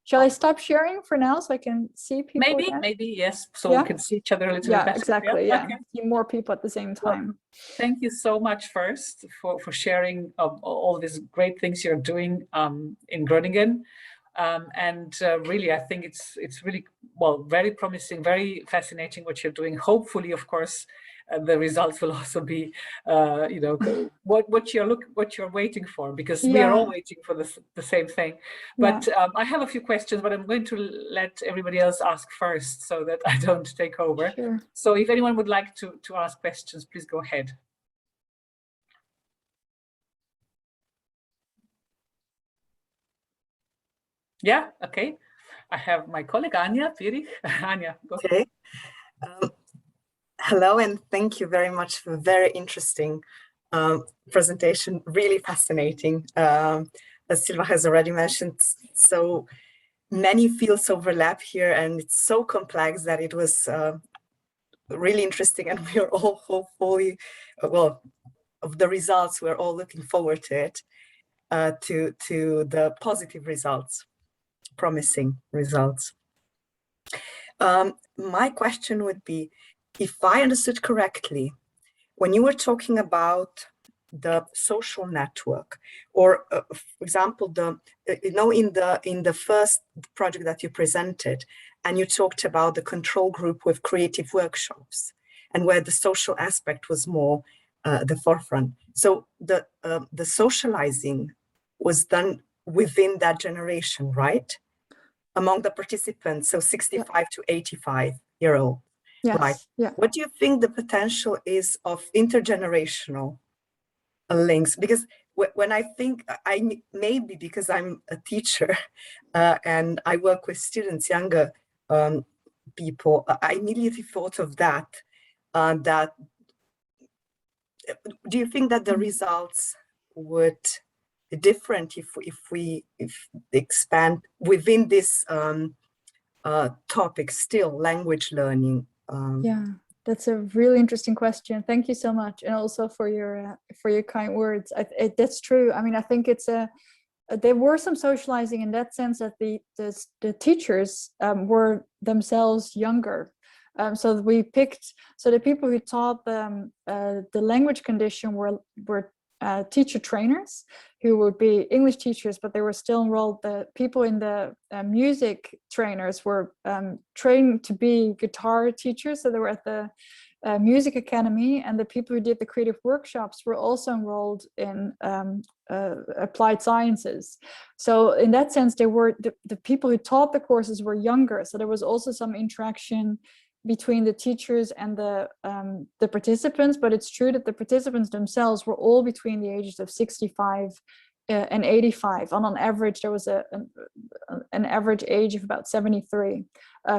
Shall I stop sharing for now so I can see people again? Maybe, yes. So we can see each other a little bit better. Exactly. Yeah, Okay. see more people at the same time. Well, thank you so much first for sharing all these great things you're doing in Groningen. And really, I think it's really, well, very promising, very fascinating what you're doing. Hopefully, of course, the results will also be, you know, what you're waiting for, because we are all waiting for the same thing. But I have a few questions, but I'm going to let everybody else ask first so that I don't take over. Sure. So if anyone would like to ask questions, please go ahead. Yeah, okay. I have my colleague Anja Pirich. Anja, go ahead. Okay. Hello, and thank you very much for a very interesting presentation, really fascinating. As Silva has already mentioned, so many fields overlap here, and it's so complex that it was really interesting, and we are all hopefully, well, of the results, we're all looking forward to it, to the positive results, promising results. My question would be, if I understood correctly, when you were talking about the social network, or for example, in the first project that you presented, and you talked about the control group with creative workshops, and where the social aspect was more the forefront. So the socializing was done within that generation, right? Among the participants, so 65 to 85-year-old. Yes. Right. Yeah. What do you think the potential is of intergenerational links? Because when I think, maybe because I'm a teacher and I work with students, younger people, I immediately thought of that. Do you think that the results would be different if we expand within this topic still, language learning? Yeah, that's a really interesting question. Thank you so much, and also for your kind words. That's true. I mean, I think there were some socializing in that sense that the teachers were themselves younger. So we picked, so the people who taught them the language condition were teacher trainers who would be English teachers, but they were still enrolled. The people in the music trainers were trained to be guitar teachers, so they were at the music academy, and the people who did the creative workshops were also enrolled in applied sciences. So in that sense, they were the people who taught the courses were younger, so there was also some interaction between the teachers and the participants, but it's true that the participants themselves were all between the ages of 65 and 85. And on average, there was an average age of about 73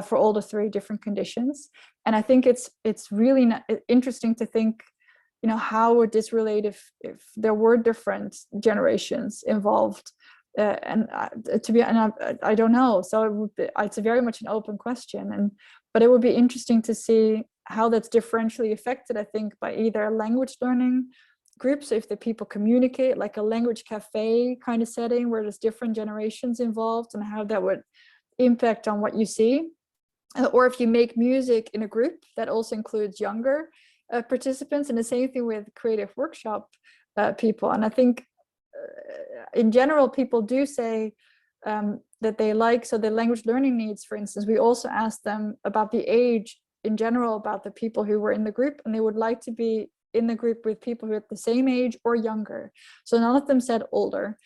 for all the three different conditions. And I think it's really interesting to think, you know, how would this relate if there were different generations involved? I don't know. So it's very much an open question, but it would be interesting to see how that's differentially affected, I think, by either language learning groups, if the people communicate, like a language cafe kind of setting where there's different generations involved, and how that would impact on what you see, or if you make music in a group that also includes younger participants, and the same thing with creative workshop people. And I think in general, people do say that they like, so the language learning needs, for instance, we also asked them about the age in general, about the people who were in the group, and they would like to be in the group with people who are at the same age or younger. So none of them said older,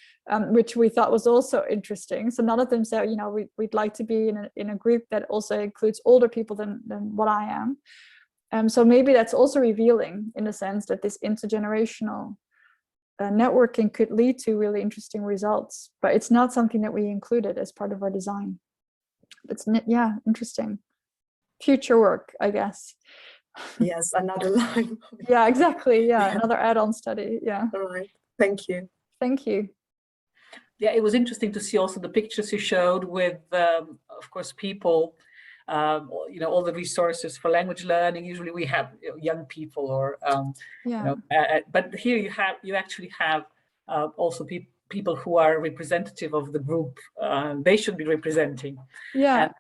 which we thought was also interesting. So none of them said, you know, we'd like to be in a group that also includes older people than what I am. So maybe that's also revealing, in the sense that this intergenerational networking could lead to really interesting results, but it's not something that we included as part of our design. It's, yeah, interesting. Future work, I guess. Yes, another line. Yeah, exactly. Yeah, another add-on study. Yeah. All right. Thank you. Thank you. Yeah, it was interesting to see also the pictures you showed with, of course, people all the resources for language learning. Usually we have young people or, but here you actually have also people who are representative of the group they should be representing. And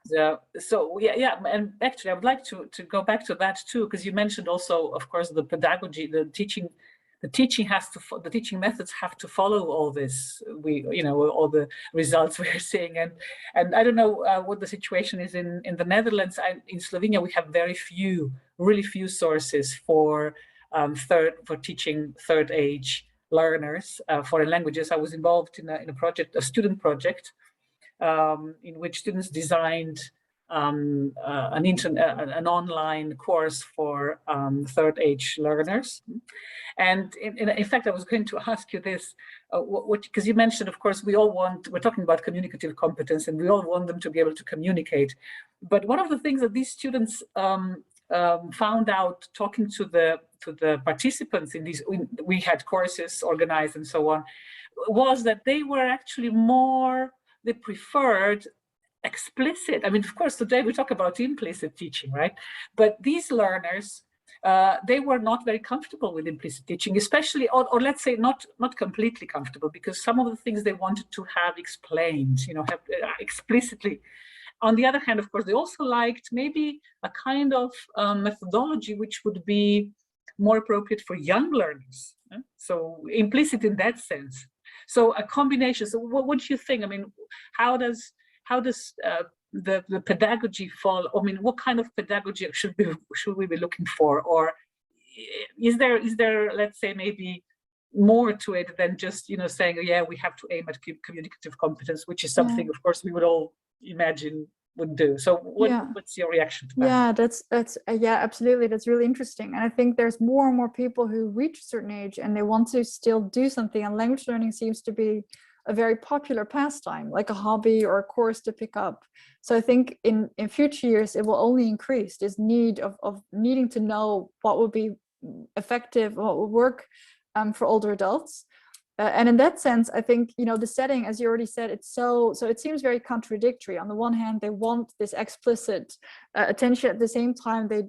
and actually I would like to go back to that too, because you mentioned also, of course, the pedagogy, the teaching methods have to follow all this, all the results we're seeing. And I don't know what the situation is in the Netherlands. In Slovenia, we have really few sources for teaching third age learners foreign languages. I was involved in a student project, in which students designed an online course for third age learners. And in fact, I was going to ask you this, because you mentioned, of course, we're talking about communicative competence, and we all want them to be able to communicate. But one of the things that these students found out talking to the participants in these, we had courses organized and so on, was that they were actually they preferred explicit. I mean, of course, today we talk about implicit teaching, right? But these learners, they were not very comfortable with implicit teaching, especially, or let's say not completely comfortable, because some of the things they wanted to have explained, have explicitly. On the other hand, of course, they also liked maybe a kind of methodology which would be more appropriate for young learners. So implicit in that sense. So a combination. So what do you think? I mean, how does the pedagogy fall? I mean, what kind of pedagogy should we be looking for? Or is there, let's say, maybe more to it than just, saying, yeah, we have to aim at communicative competence, which is something, of course, we would all imagine would do. So what's your reaction to that? Yeah, that's absolutely. That's really interesting. And I think there's more and more people who reach a certain age and they want to still do something, and language learning seems to be a very popular pastime, like a hobby or a course to pick up. So I think in future years, it will only increase this need of needing to know what would be effective, what would work for older adults. And in that sense, I think, the setting, as you already said, it's so it seems very contradictory. On the one hand, they want this explicit attention. At the same time, they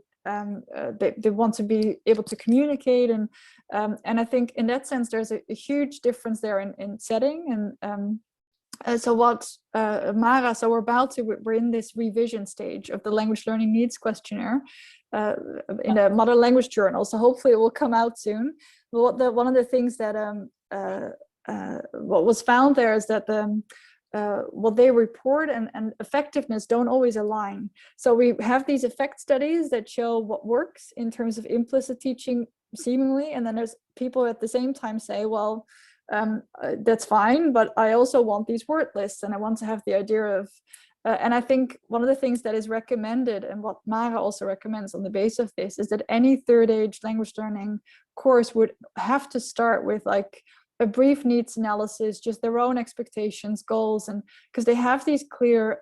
want to be able to communicate. And I think in that sense, there's a huge difference there in setting. And so what, Mara, so we're in this revision stage of the language learning needs questionnaire in a modern language journal. So hopefully it will come out soon. But one of the things that what was found there is that what they report and effectiveness don't always align. So we have these effect studies that show what works in terms of implicit teaching seemingly, and then there's people at the same time say, well, that's fine, but I also want these word lists, and I want to have the idea of and I think one of the things that is recommended, and what Mara also recommends on the basis of this, is that any third age language learning course would have to start with like a brief needs analysis, just their own expectations, goals, and because they have these clear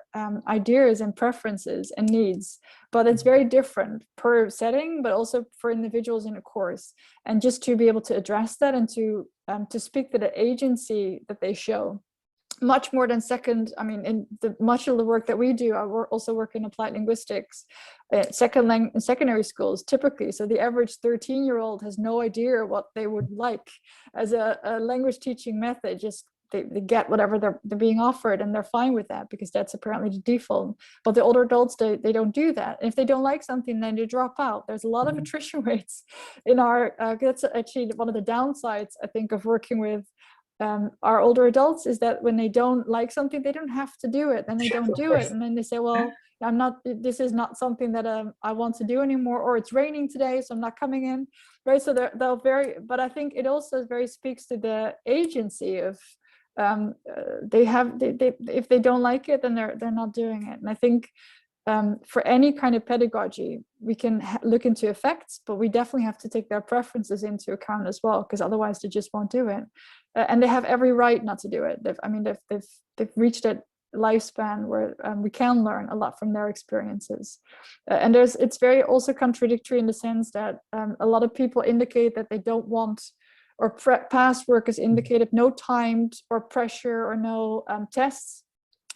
ideas and preferences and needs, but it's very different per setting, but also for individuals in a course. And just to be able to address that and to speak to the agency that they show. Much more than in much of the work that we do, I also work in applied linguistics, secondary schools typically. So the average 13-year-old has no idea what they would like as a language teaching method. Just they get whatever they're being offered, and they're fine with that because that's apparently the default. But the older adults, they don't do that. And if they don't like something, then they drop out. There's a lot of attrition rates in our. That's actually one of the downsides, I think, of working with our older adults, is that when they don't like something, they don't have to do it, and they don't do it, and then they say, well, this is not something that I want to do anymore, or it's raining today, so I'm not coming in, right? So they'll but I think it also very speaks to the agency of if they don't like it, then they're not doing it. And I think for any kind of pedagogy, we can look into effects, but we definitely have to take their preferences into account as well, because otherwise they just won't do it. And they have every right not to do it. They've reached that lifespan where we can learn a lot from their experiences. And it's very also contradictory in the sense that a lot of people indicate that they don't want, or past work has indicated no timed or pressure or no tests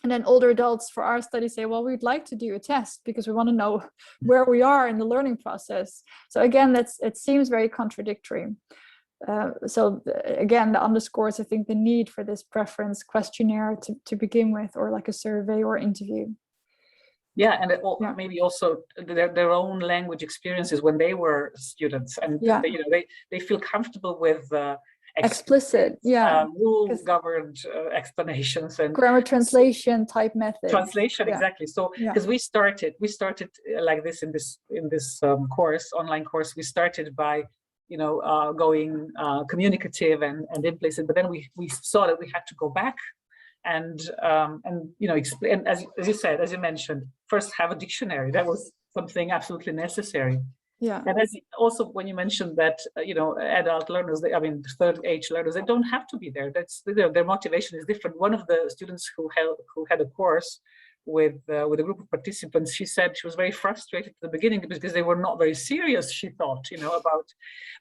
And then older adults for our study say, well, we'd like to do a test because we want to know where we are in the learning process. So again, it seems very contradictory. So again, that underscores, I think, the need for this preference questionnaire to begin with, or like a survey or interview. Yeah, and maybe also their own language experiences when they were students, and they feel comfortable with explicit, rule-governed explanations and grammar translation type methods. Exactly. So because we started like this in this online course, we started by going communicative and implicit, but then we saw that we had to go back and explain, as you said, as you mentioned, first have a dictionary. That was something absolutely necessary. Yeah. And also when you mentioned that adult learners, third age learners, they don't have to be there. That's their motivation is different. One of the students who had a course with a group of participants, she said she was very frustrated at the beginning because they were not very serious, she thought, about,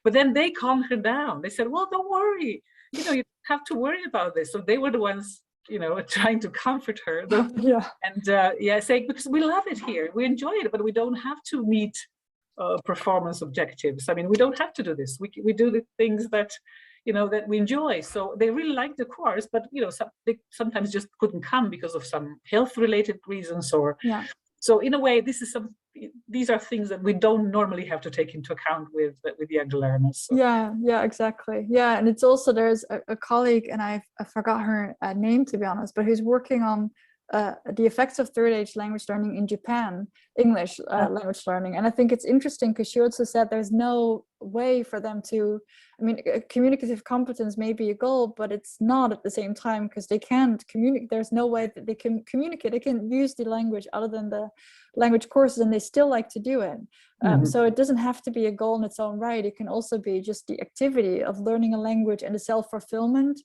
but then they calmed her down. They said, well, don't worry, you don't have to worry about this. So they were the ones, trying to comfort her. Saying, because we love it here, we enjoy it, but we don't have to meet performance objectives. I mean, we don't have to do this. We do the things that that we enjoy. So they really like the course, but they sometimes just couldn't come because of some health-related reasons, or so in a way, these are things that we don't normally have to take into account with younger learners. So. Yeah, exactly. Yeah, and it's also, there's a colleague, and I forgot her name, to be honest, but who's working on the effects of third age language learning in Japan, English language learning. And I think it's interesting because she also said there's no way for them to, communicative competence may be a goal, but it's not at the same time, because they can't communicate. There's no way that they can communicate. They can use the language other than the language courses, and they still like to do it. So it doesn't have to be a goal in its own right. It can also be just the activity of learning a language and the self-fulfillment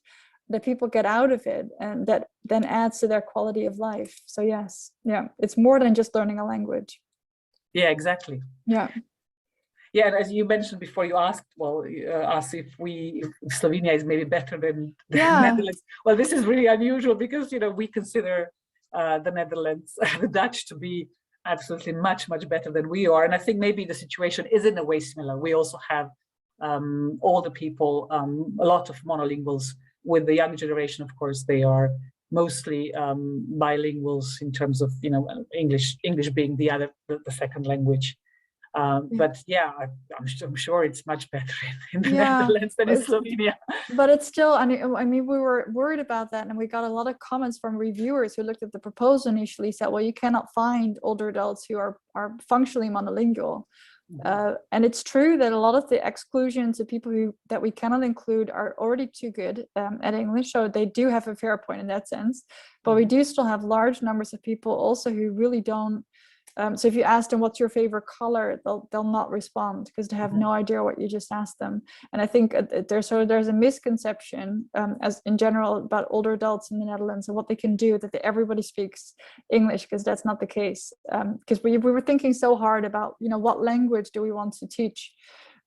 that people get out of it, and that then adds to their quality of life. So yes, it's more than just learning a language. Yeah, exactly. And as you mentioned before, you asked, us if Slovenia is maybe better than the Netherlands. Well, this is really unusual because we consider the Netherlands, the Dutch, to be absolutely much better than we are, and I think maybe the situation is in a way similar. We also have older people, a lot of monolinguals. With the young generation, of course, they are mostly bilinguals in terms of English being the second language. But I'm sure it's much better in the Netherlands than in Slovenia. But it's still, we were worried about that, and we got a lot of comments from reviewers who looked at the proposal initially, said, well, you cannot find older adults who are functionally monolingual. And it's true that a lot of the exclusions of people that we cannot include are already too good at English, so they do have a fair point in that sense. But we do still have large numbers of people also who really don't. So if you ask them what's your favorite color, they'll not respond because they have no idea what you just asked them. And I think there's a misconception as in general about older adults in the Netherlands and what they can do, that everybody speaks English, because that's not the case. Because we were thinking so hard about what language do we want to teach.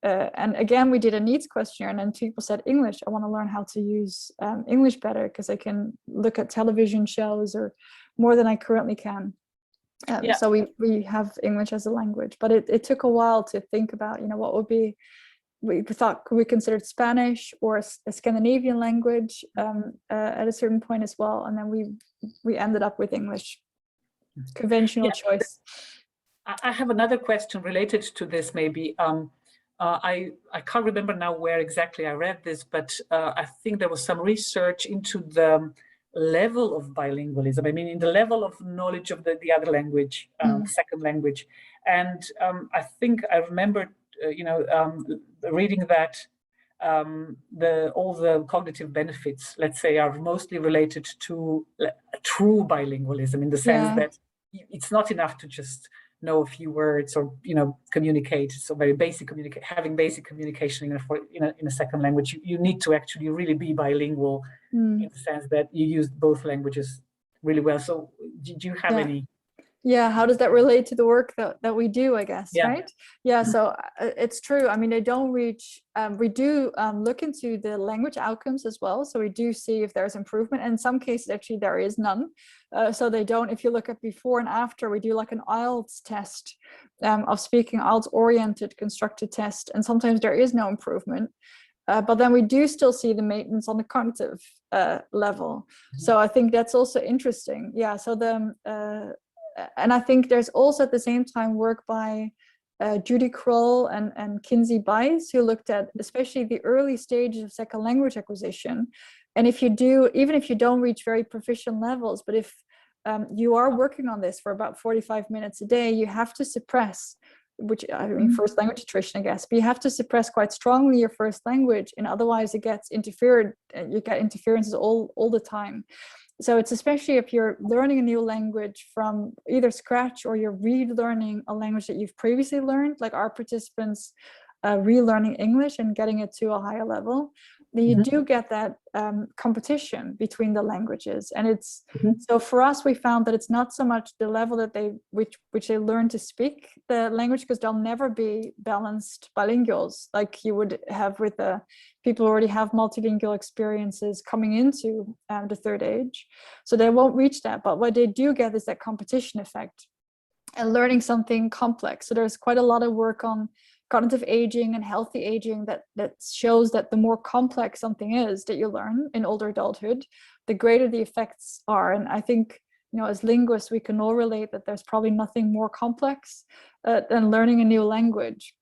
And again, we did a needs questionnaire, and then people said English. I want to learn how to use English better because I can look at television shows or more than I currently can. So we have English as a language, but it took a while to think about, what would be, we thought, could we consider Spanish or a Scandinavian language at a certain point as well. And then we ended up with English, conventional choice. I have another question related to this, maybe. I can't remember now where exactly I read this, but I think there was some research into the level of bilingualism. In the level of knowledge of the other language, second language. And I think I remember, reading that all the cognitive benefits, let's say, are mostly related to true bilingualism, in the sense that it's not enough to just know a few words or communicate. So very basic having basic communication in a second language. You need to actually really be bilingual in the sense that you use both languages really well. So did you have any Yeah, how does that relate to the work that we do, I guess, Yeah. right? Yeah, so it's true. I mean, they don't reach, we do look into the language outcomes as well. So we do see if there's improvement. And in some cases, actually, there is none. So they don't, if you look at before and after, we do like an IELTS test of speaking, IELTS-oriented constructed test. And sometimes there is no improvement. But then we do still see the maintenance on the cognitive level. So I think that's also interesting. Yeah, so and I think there's also at the same time work by Judy Kroll and Kinsey Bice, who looked at especially the early stages of second language acquisition. And if you do, even if you don't reach very proficient levels, but if you are working on this for about 45 minutes a day, you have to suppress, which I mean, first language attrition, I guess, but you have to suppress quite strongly your first language, and otherwise it gets interfered, you get interferences all the time. So it's especially if you're learning a new language from either scratch or you're relearning a language that you've previously learned, like our participants relearning English and getting it to a higher level, then you do get that competition between the languages. And it's so for us, we found that it's not so much the level that they which they learn to speak the language, because they'll never be balanced bilinguals like you would have with the people who already have multilingual experiences coming into the third age. So they won't reach that. But what they do get is that competition effect and learning something complex. So there's quite a lot of work on cognitive aging and healthy aging that shows that the more complex something is that you learn in older adulthood, the greater the effects are. And I think, you know, as linguists, we can all relate that there's probably nothing more complex than learning a new language.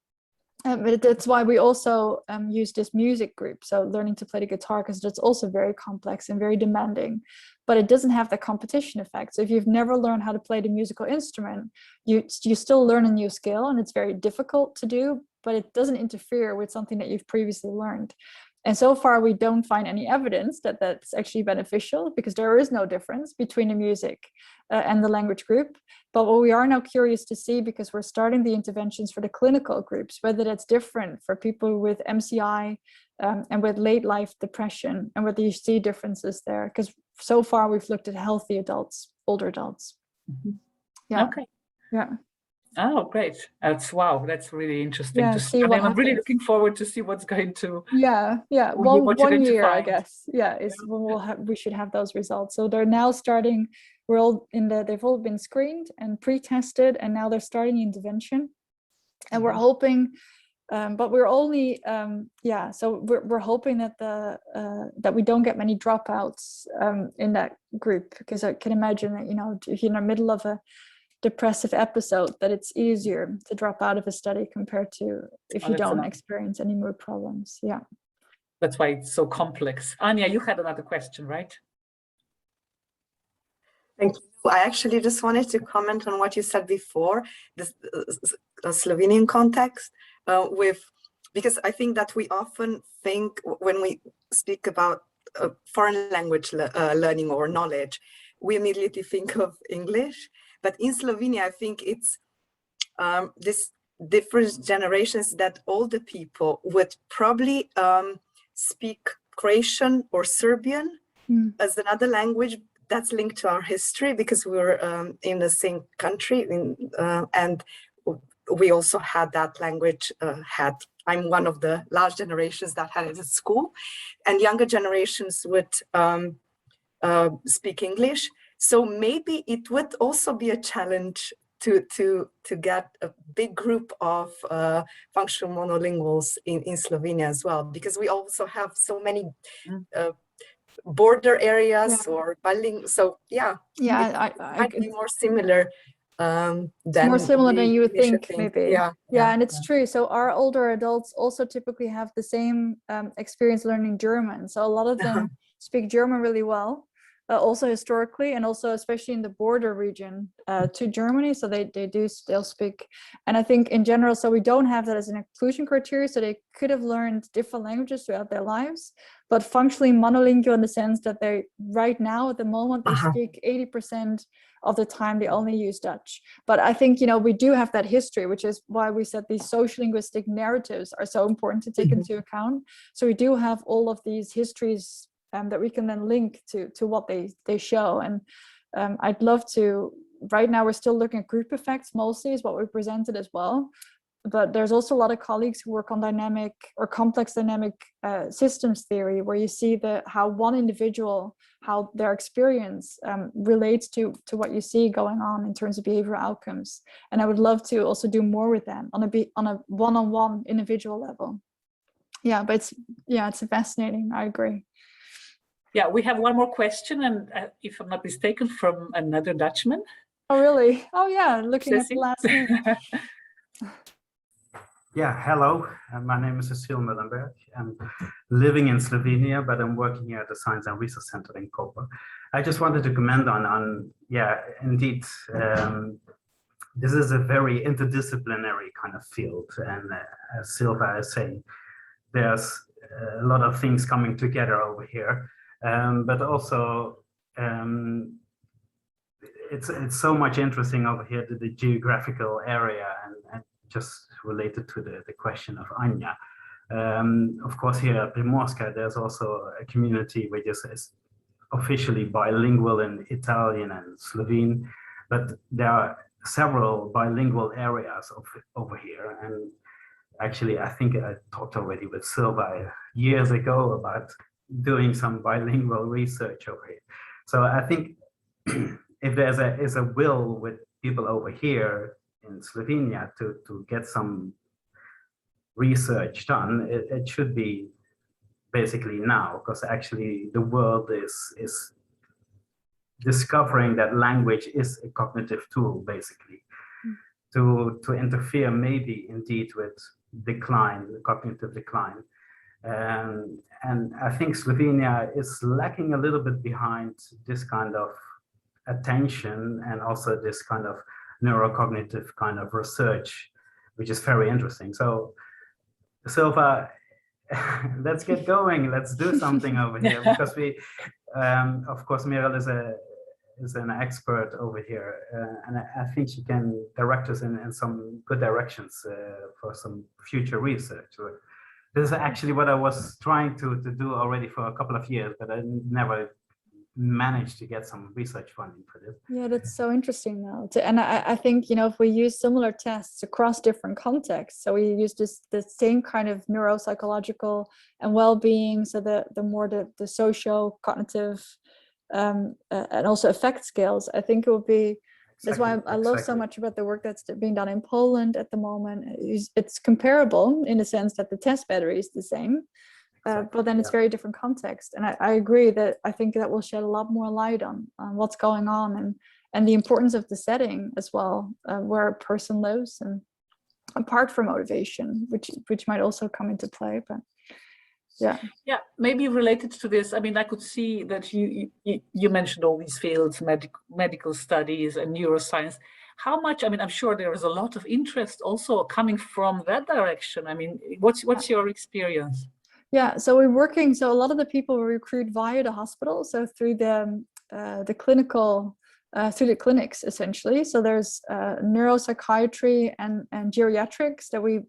But that's why we also use this music group. So learning to play the guitar, because it's also very complex and very demanding, but it doesn't have the competition effect. So if you've never learned how to play the musical instrument, you still learn a new skill, and it's very difficult to do, but it doesn't interfere with something that you've previously learned. And so far, we don't find any evidence that that's actually beneficial, because there is no difference between the music and the language group. But what we are now curious to see, because we're starting the interventions for the clinical groups, whether that's different for people with MCI and with late life depression, and whether you see differences there. Because so far we've looked at healthy adults, older adults. Yeah. Okay. Yeah. Oh, great. That's really interesting Yeah, to see see. what I'm really happens. looking forward to see what's going to. Yeah. what you're going One to year, I find. guess. Yeah, is when we should have those results. So they're now starting. We're all they've all been screened and pre-tested, and now they're starting the intervention. And we're hoping, but we're only so we're hoping that that we don't get many dropouts in that group, because I can imagine that, you know, if you're in the middle of a depressive episode, that it's easier to drop out of a study compared to if you don't experience any mood problems. Yeah. That's why it's so complex. Anya, you had another question, right? Thank you. I actually just wanted to comment on what you said before, this Slovenian context, because I think that we often think when we speak about foreign language learning or knowledge, we immediately think of English. But in Slovenia, I think it's this different generations that older people would probably speak Croatian or Serbian as another language that's linked to our history, because we were in the same country, and we also had that language. I'm one of the last generations that had it at school, and younger generations would speak English. So maybe it would also be a challenge to get a big group of functional monolinguals in Slovenia as well, because we also have so many border areas or bilingual. So it might be more similar than you would think, maybe. Yeah, and it's true. So our older adults also typically have the same experience learning German. So a lot of them speak German really well. Also historically, and also especially in the border region to Germany, so they'll speak. And I think in general, so we don't have that as an inclusion criteria, so they could have learned different languages throughout their lives, but functionally monolingual in the sense that they right now at the moment they speak 80% of the time they only use Dutch. But I think, you know, we do have that history, which is why we said these social linguistic narratives are so important to take into account. So we do have all of these histories that we can then link to what they show. And I'd love to right now we're still looking at group effects mostly is what we presented as well. But there's also a lot of colleagues who work on dynamic or complex dynamic systems theory, where you see how one individual, how their experience relates to what you see going on in terms of behavioral outcomes. And I would love to also do more with them on a one-on-one individual level. Yeah, but it's fascinating. I agree. Yeah, we have one more question, and if I'm not mistaken, from another Dutchman. Oh, really? Oh, yeah. Looking at the last name. Yeah, hello. My name is Cecile Mullenberg. I'm living in Slovenia, but I'm working here at the Science and Research Center in Koper. I just wanted to comment on yeah, indeed, this is a very interdisciplinary kind of field. And as Silva is saying, there's a lot of things coming together over here. But also, it's so much interesting over here to the geographical area and just related to the question of Anja. Of course, here at Primorska, there's also a community which is officially bilingual in Italian and Slovene, but there are several bilingual areas over here. And actually, I think I talked already with Silva years ago about doing some bilingual research over here. So I think if there's a will with people over here in Slovenia to get some research done, it should be basically now, because actually the world is discovering that language is a cognitive tool, basically, to interfere maybe indeed with cognitive decline. And I think Slovenia is lacking a little bit behind this kind of attention and also this kind of neurocognitive kind of research, which is very interesting. So Silva, let's get going. Let's do something over here, because we, of course, Merel is an expert over here, and I think she can direct us in some good directions for some future research. This is actually what I was trying to do already for a couple of years, but I never managed to get some research funding for this. Yeah, that's so interesting now. And I think, if we use similar tests across different contexts, so we use the same kind of neuropsychological and well-being, so the more the socio-cognitive and also affect scales, I think it will be, that's why I love so much about the work that's being done in Poland at the moment. It's comparable in the sense that the test battery is the same. But then it's very different context. And I agree that I think that will shed a lot more light on what's going on and the importance of the setting as well, where a person lives, and apart from motivation, which might also come into play. But yeah, maybe related to this, I mean, I could see that you mentioned all these fields, medical studies and neuroscience. How much, I mean, I'm sure there is a lot of interest also coming from that direction. I mean, what's your experience? Yeah, so we're working, so a lot of the people we recruit via the hospital, so through the clinical, through the clinics essentially. So there's neuropsychiatry and geriatrics that we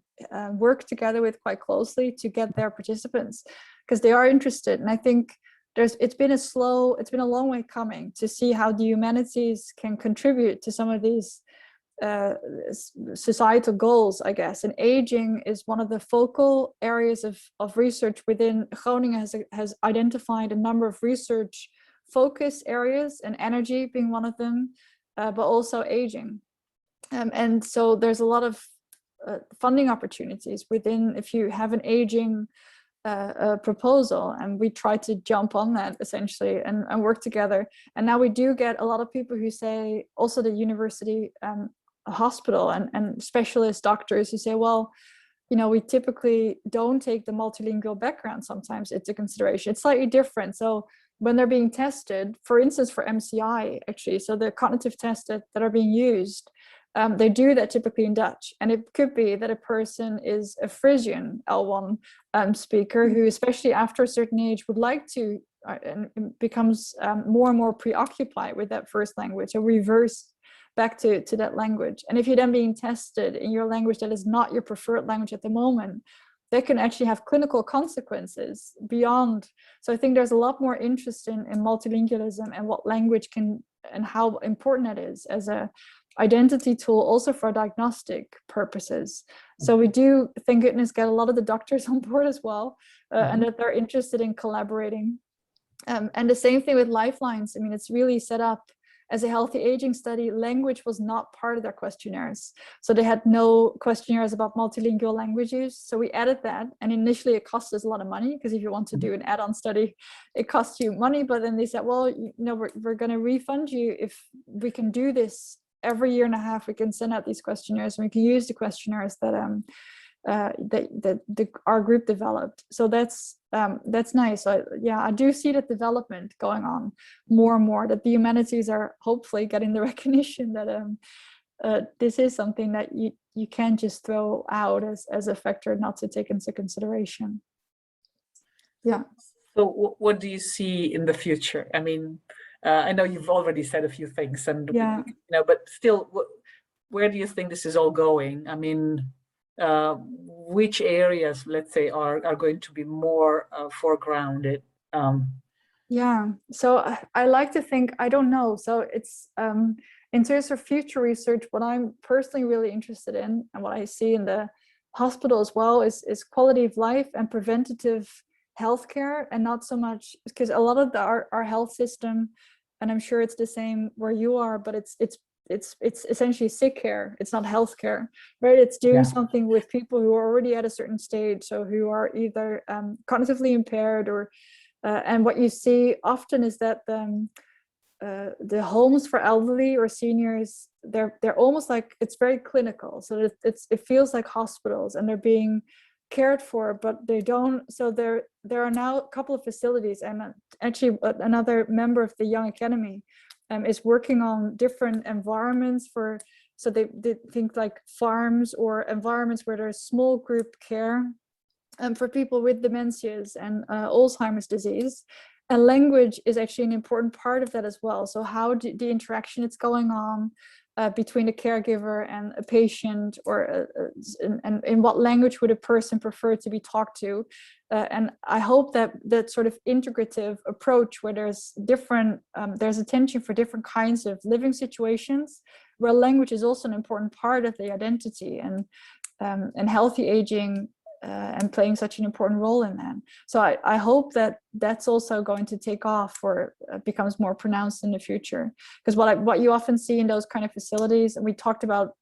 work together with quite closely to get their participants, because they are interested. And I think it's been a long way coming to see how the humanities can contribute to some of these societal goals, I guess. And aging is one of the focal areas of research within Groningen. Has identified a number of research focus areas, and energy being one of them, but also aging. And so there's a lot of funding opportunities within, if you have an aging proposal, and we try to jump on that essentially and work together. And now we do get a lot of people who say, also the university hospital and specialist doctors who say, well, we typically don't take the multilingual background sometimes into consideration. It's slightly different. So when they're being tested, for instance, for MCI, actually, so the cognitive tests that are being used, they do that typically in Dutch. And it could be that a person is a Frisian L1 speaker who, especially after a certain age, would like to and becomes more and more preoccupied with that first language, or reverse back to that language. And if you're then being tested in your language that is not your preferred language at the moment, they can actually have clinical consequences beyond. So I think there's a lot more interest in multilingualism and what language can and how important that is as a identity tool, also for diagnostic purposes. So we do, thank goodness, get a lot of the doctors on board as well, and that they're interested in collaborating. And the same thing with Lifelines. I mean, it's really set up as a healthy aging study. Language was not part of their questionnaires. So they had no questionnaires about multilingual language use. So we added that. And initially it cost us a lot of money, because if you want to do an add-on study, it costs you money. But then they said, well, you know, we're going to refund you if we can do this every year and a half. We can send out these questionnaires, and we can use the questionnaires that our group developed. So that's nice. So yeah, I do see that development going on more and more, that the humanities are hopefully getting the recognition that this is something that you can't just throw out as a factor not to take into consideration. Yeah. So what do you see in the future? I mean, I know you've already said a few things, and yeah, you know, but still, where do you think this is all going? I mean, which areas, let's say, are going to be more foregrounded? Yeah, so I like to think, I don't know. So it's in terms of future research, what I'm personally really interested in, and what I see in the hospital as well, is quality of life and preventative healthcare, and not so much, because a lot of our health system, and I'm sure it's the same where you are, but it's essentially sick care. It's not healthcare, right? It's doing something with people who are already at a certain stage, so who are either cognitively impaired or and what you see often is that the homes for elderly or seniors, they're almost like, it's very clinical. So it feels like hospitals, and they're being cared for, but they don't. So there are now a couple of facilities, and actually another member of the Young Academy is working on different environments for, so they think like farms or environments where there's small group care for people with dementias and Alzheimer's disease. And language is actually an important part of that as well. So how the interaction that's going on between a caregiver and a patient, or and in what language would a person prefer to be talked to. And I hope that sort of integrative approach, where there's different, there's attention for different kinds of living situations, where language is also an important part of the identity, and healthy aging and playing such an important role in that. So I hope that that's also going to take off, or becomes more pronounced in the future. Because what you often see in those kind of facilities, and we talked about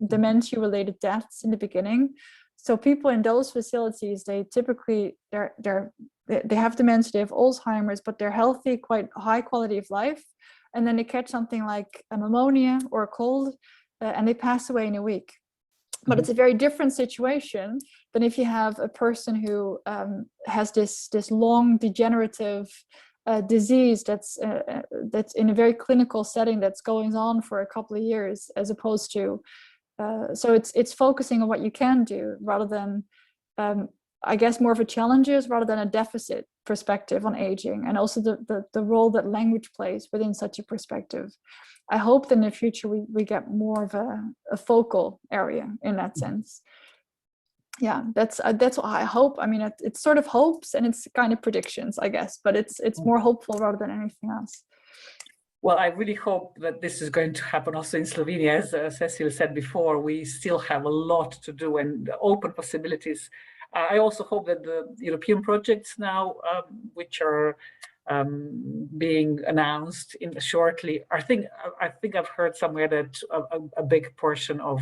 dementia-related deaths in the beginning. So people in those facilities, they typically, they have dementia, they have Alzheimer's, but they're healthy, quite high quality of life. And then they catch something like a pneumonia or a cold, and they pass away in a week. But it's a very different situation than if you have a person who has this long degenerative disease that's in a very clinical setting, that's going on for a couple of years, as opposed to so it's focusing on what you can do, rather than I guess more of a challenges rather than a deficit perspective on aging, and also the role that language plays within such a perspective. I hope that in the future we get more of a focal area in that sense. Yeah, that's what I hope. I mean, it's sort of hopes, and it's kind of predictions, I guess, but it's more hopeful rather than anything else. Well, I really hope that this is going to happen also in Slovenia. As Cecil said before, we still have a lot to do and open possibilities. I also hope that the European projects now, which are being announced shortly, I think I've heard somewhere that a big portion of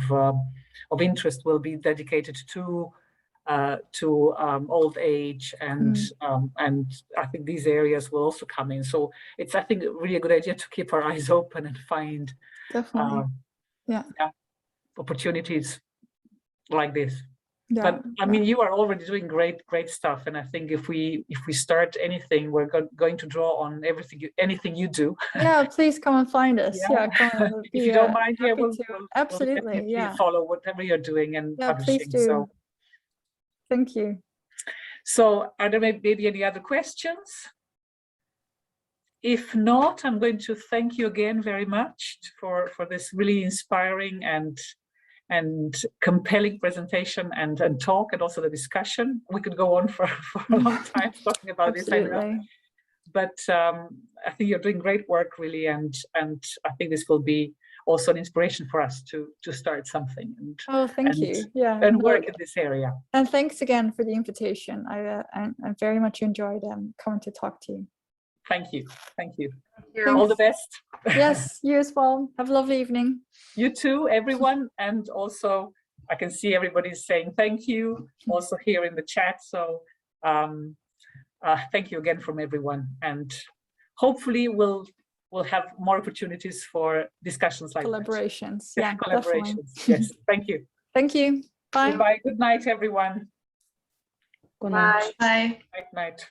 interest will be dedicated to old age, and I think these areas will also come in. So it's, I think, really a good idea to keep our eyes open and find definitely opportunities like this. Yeah, but I mean, you are already doing great stuff, and I think if we start anything, we're going to draw on anything you do. Yeah, please come and find us. Yeah, come on, if you don't mind, we'll absolutely follow whatever you're doing and publishing. Please do. So thank you. So are there maybe any other questions? If not, I'm going to thank you again very much for this really inspiring and compelling presentation and talk, and also the discussion. We could go on for a long time talking about this. but I think you're doing great work, really, and I think this will be also an inspiration for us to start something and thank you. Yeah, and work in this area. And thanks again for the invitation. I very much enjoyed coming to talk to you. Thank you. Thank you. you. All the best. Yes, you as well. Have a lovely evening. You too, everyone. And also, I can see everybody's saying thank you also here in the chat. So thank you again from everyone. And hopefully we'll have more opportunities for discussions like Collaborations. that. Yeah, Collaborations. definitely. Yes. Thank you. Thank you. Bye. Goodbye. Good night, everyone. Bye. Bye. Night.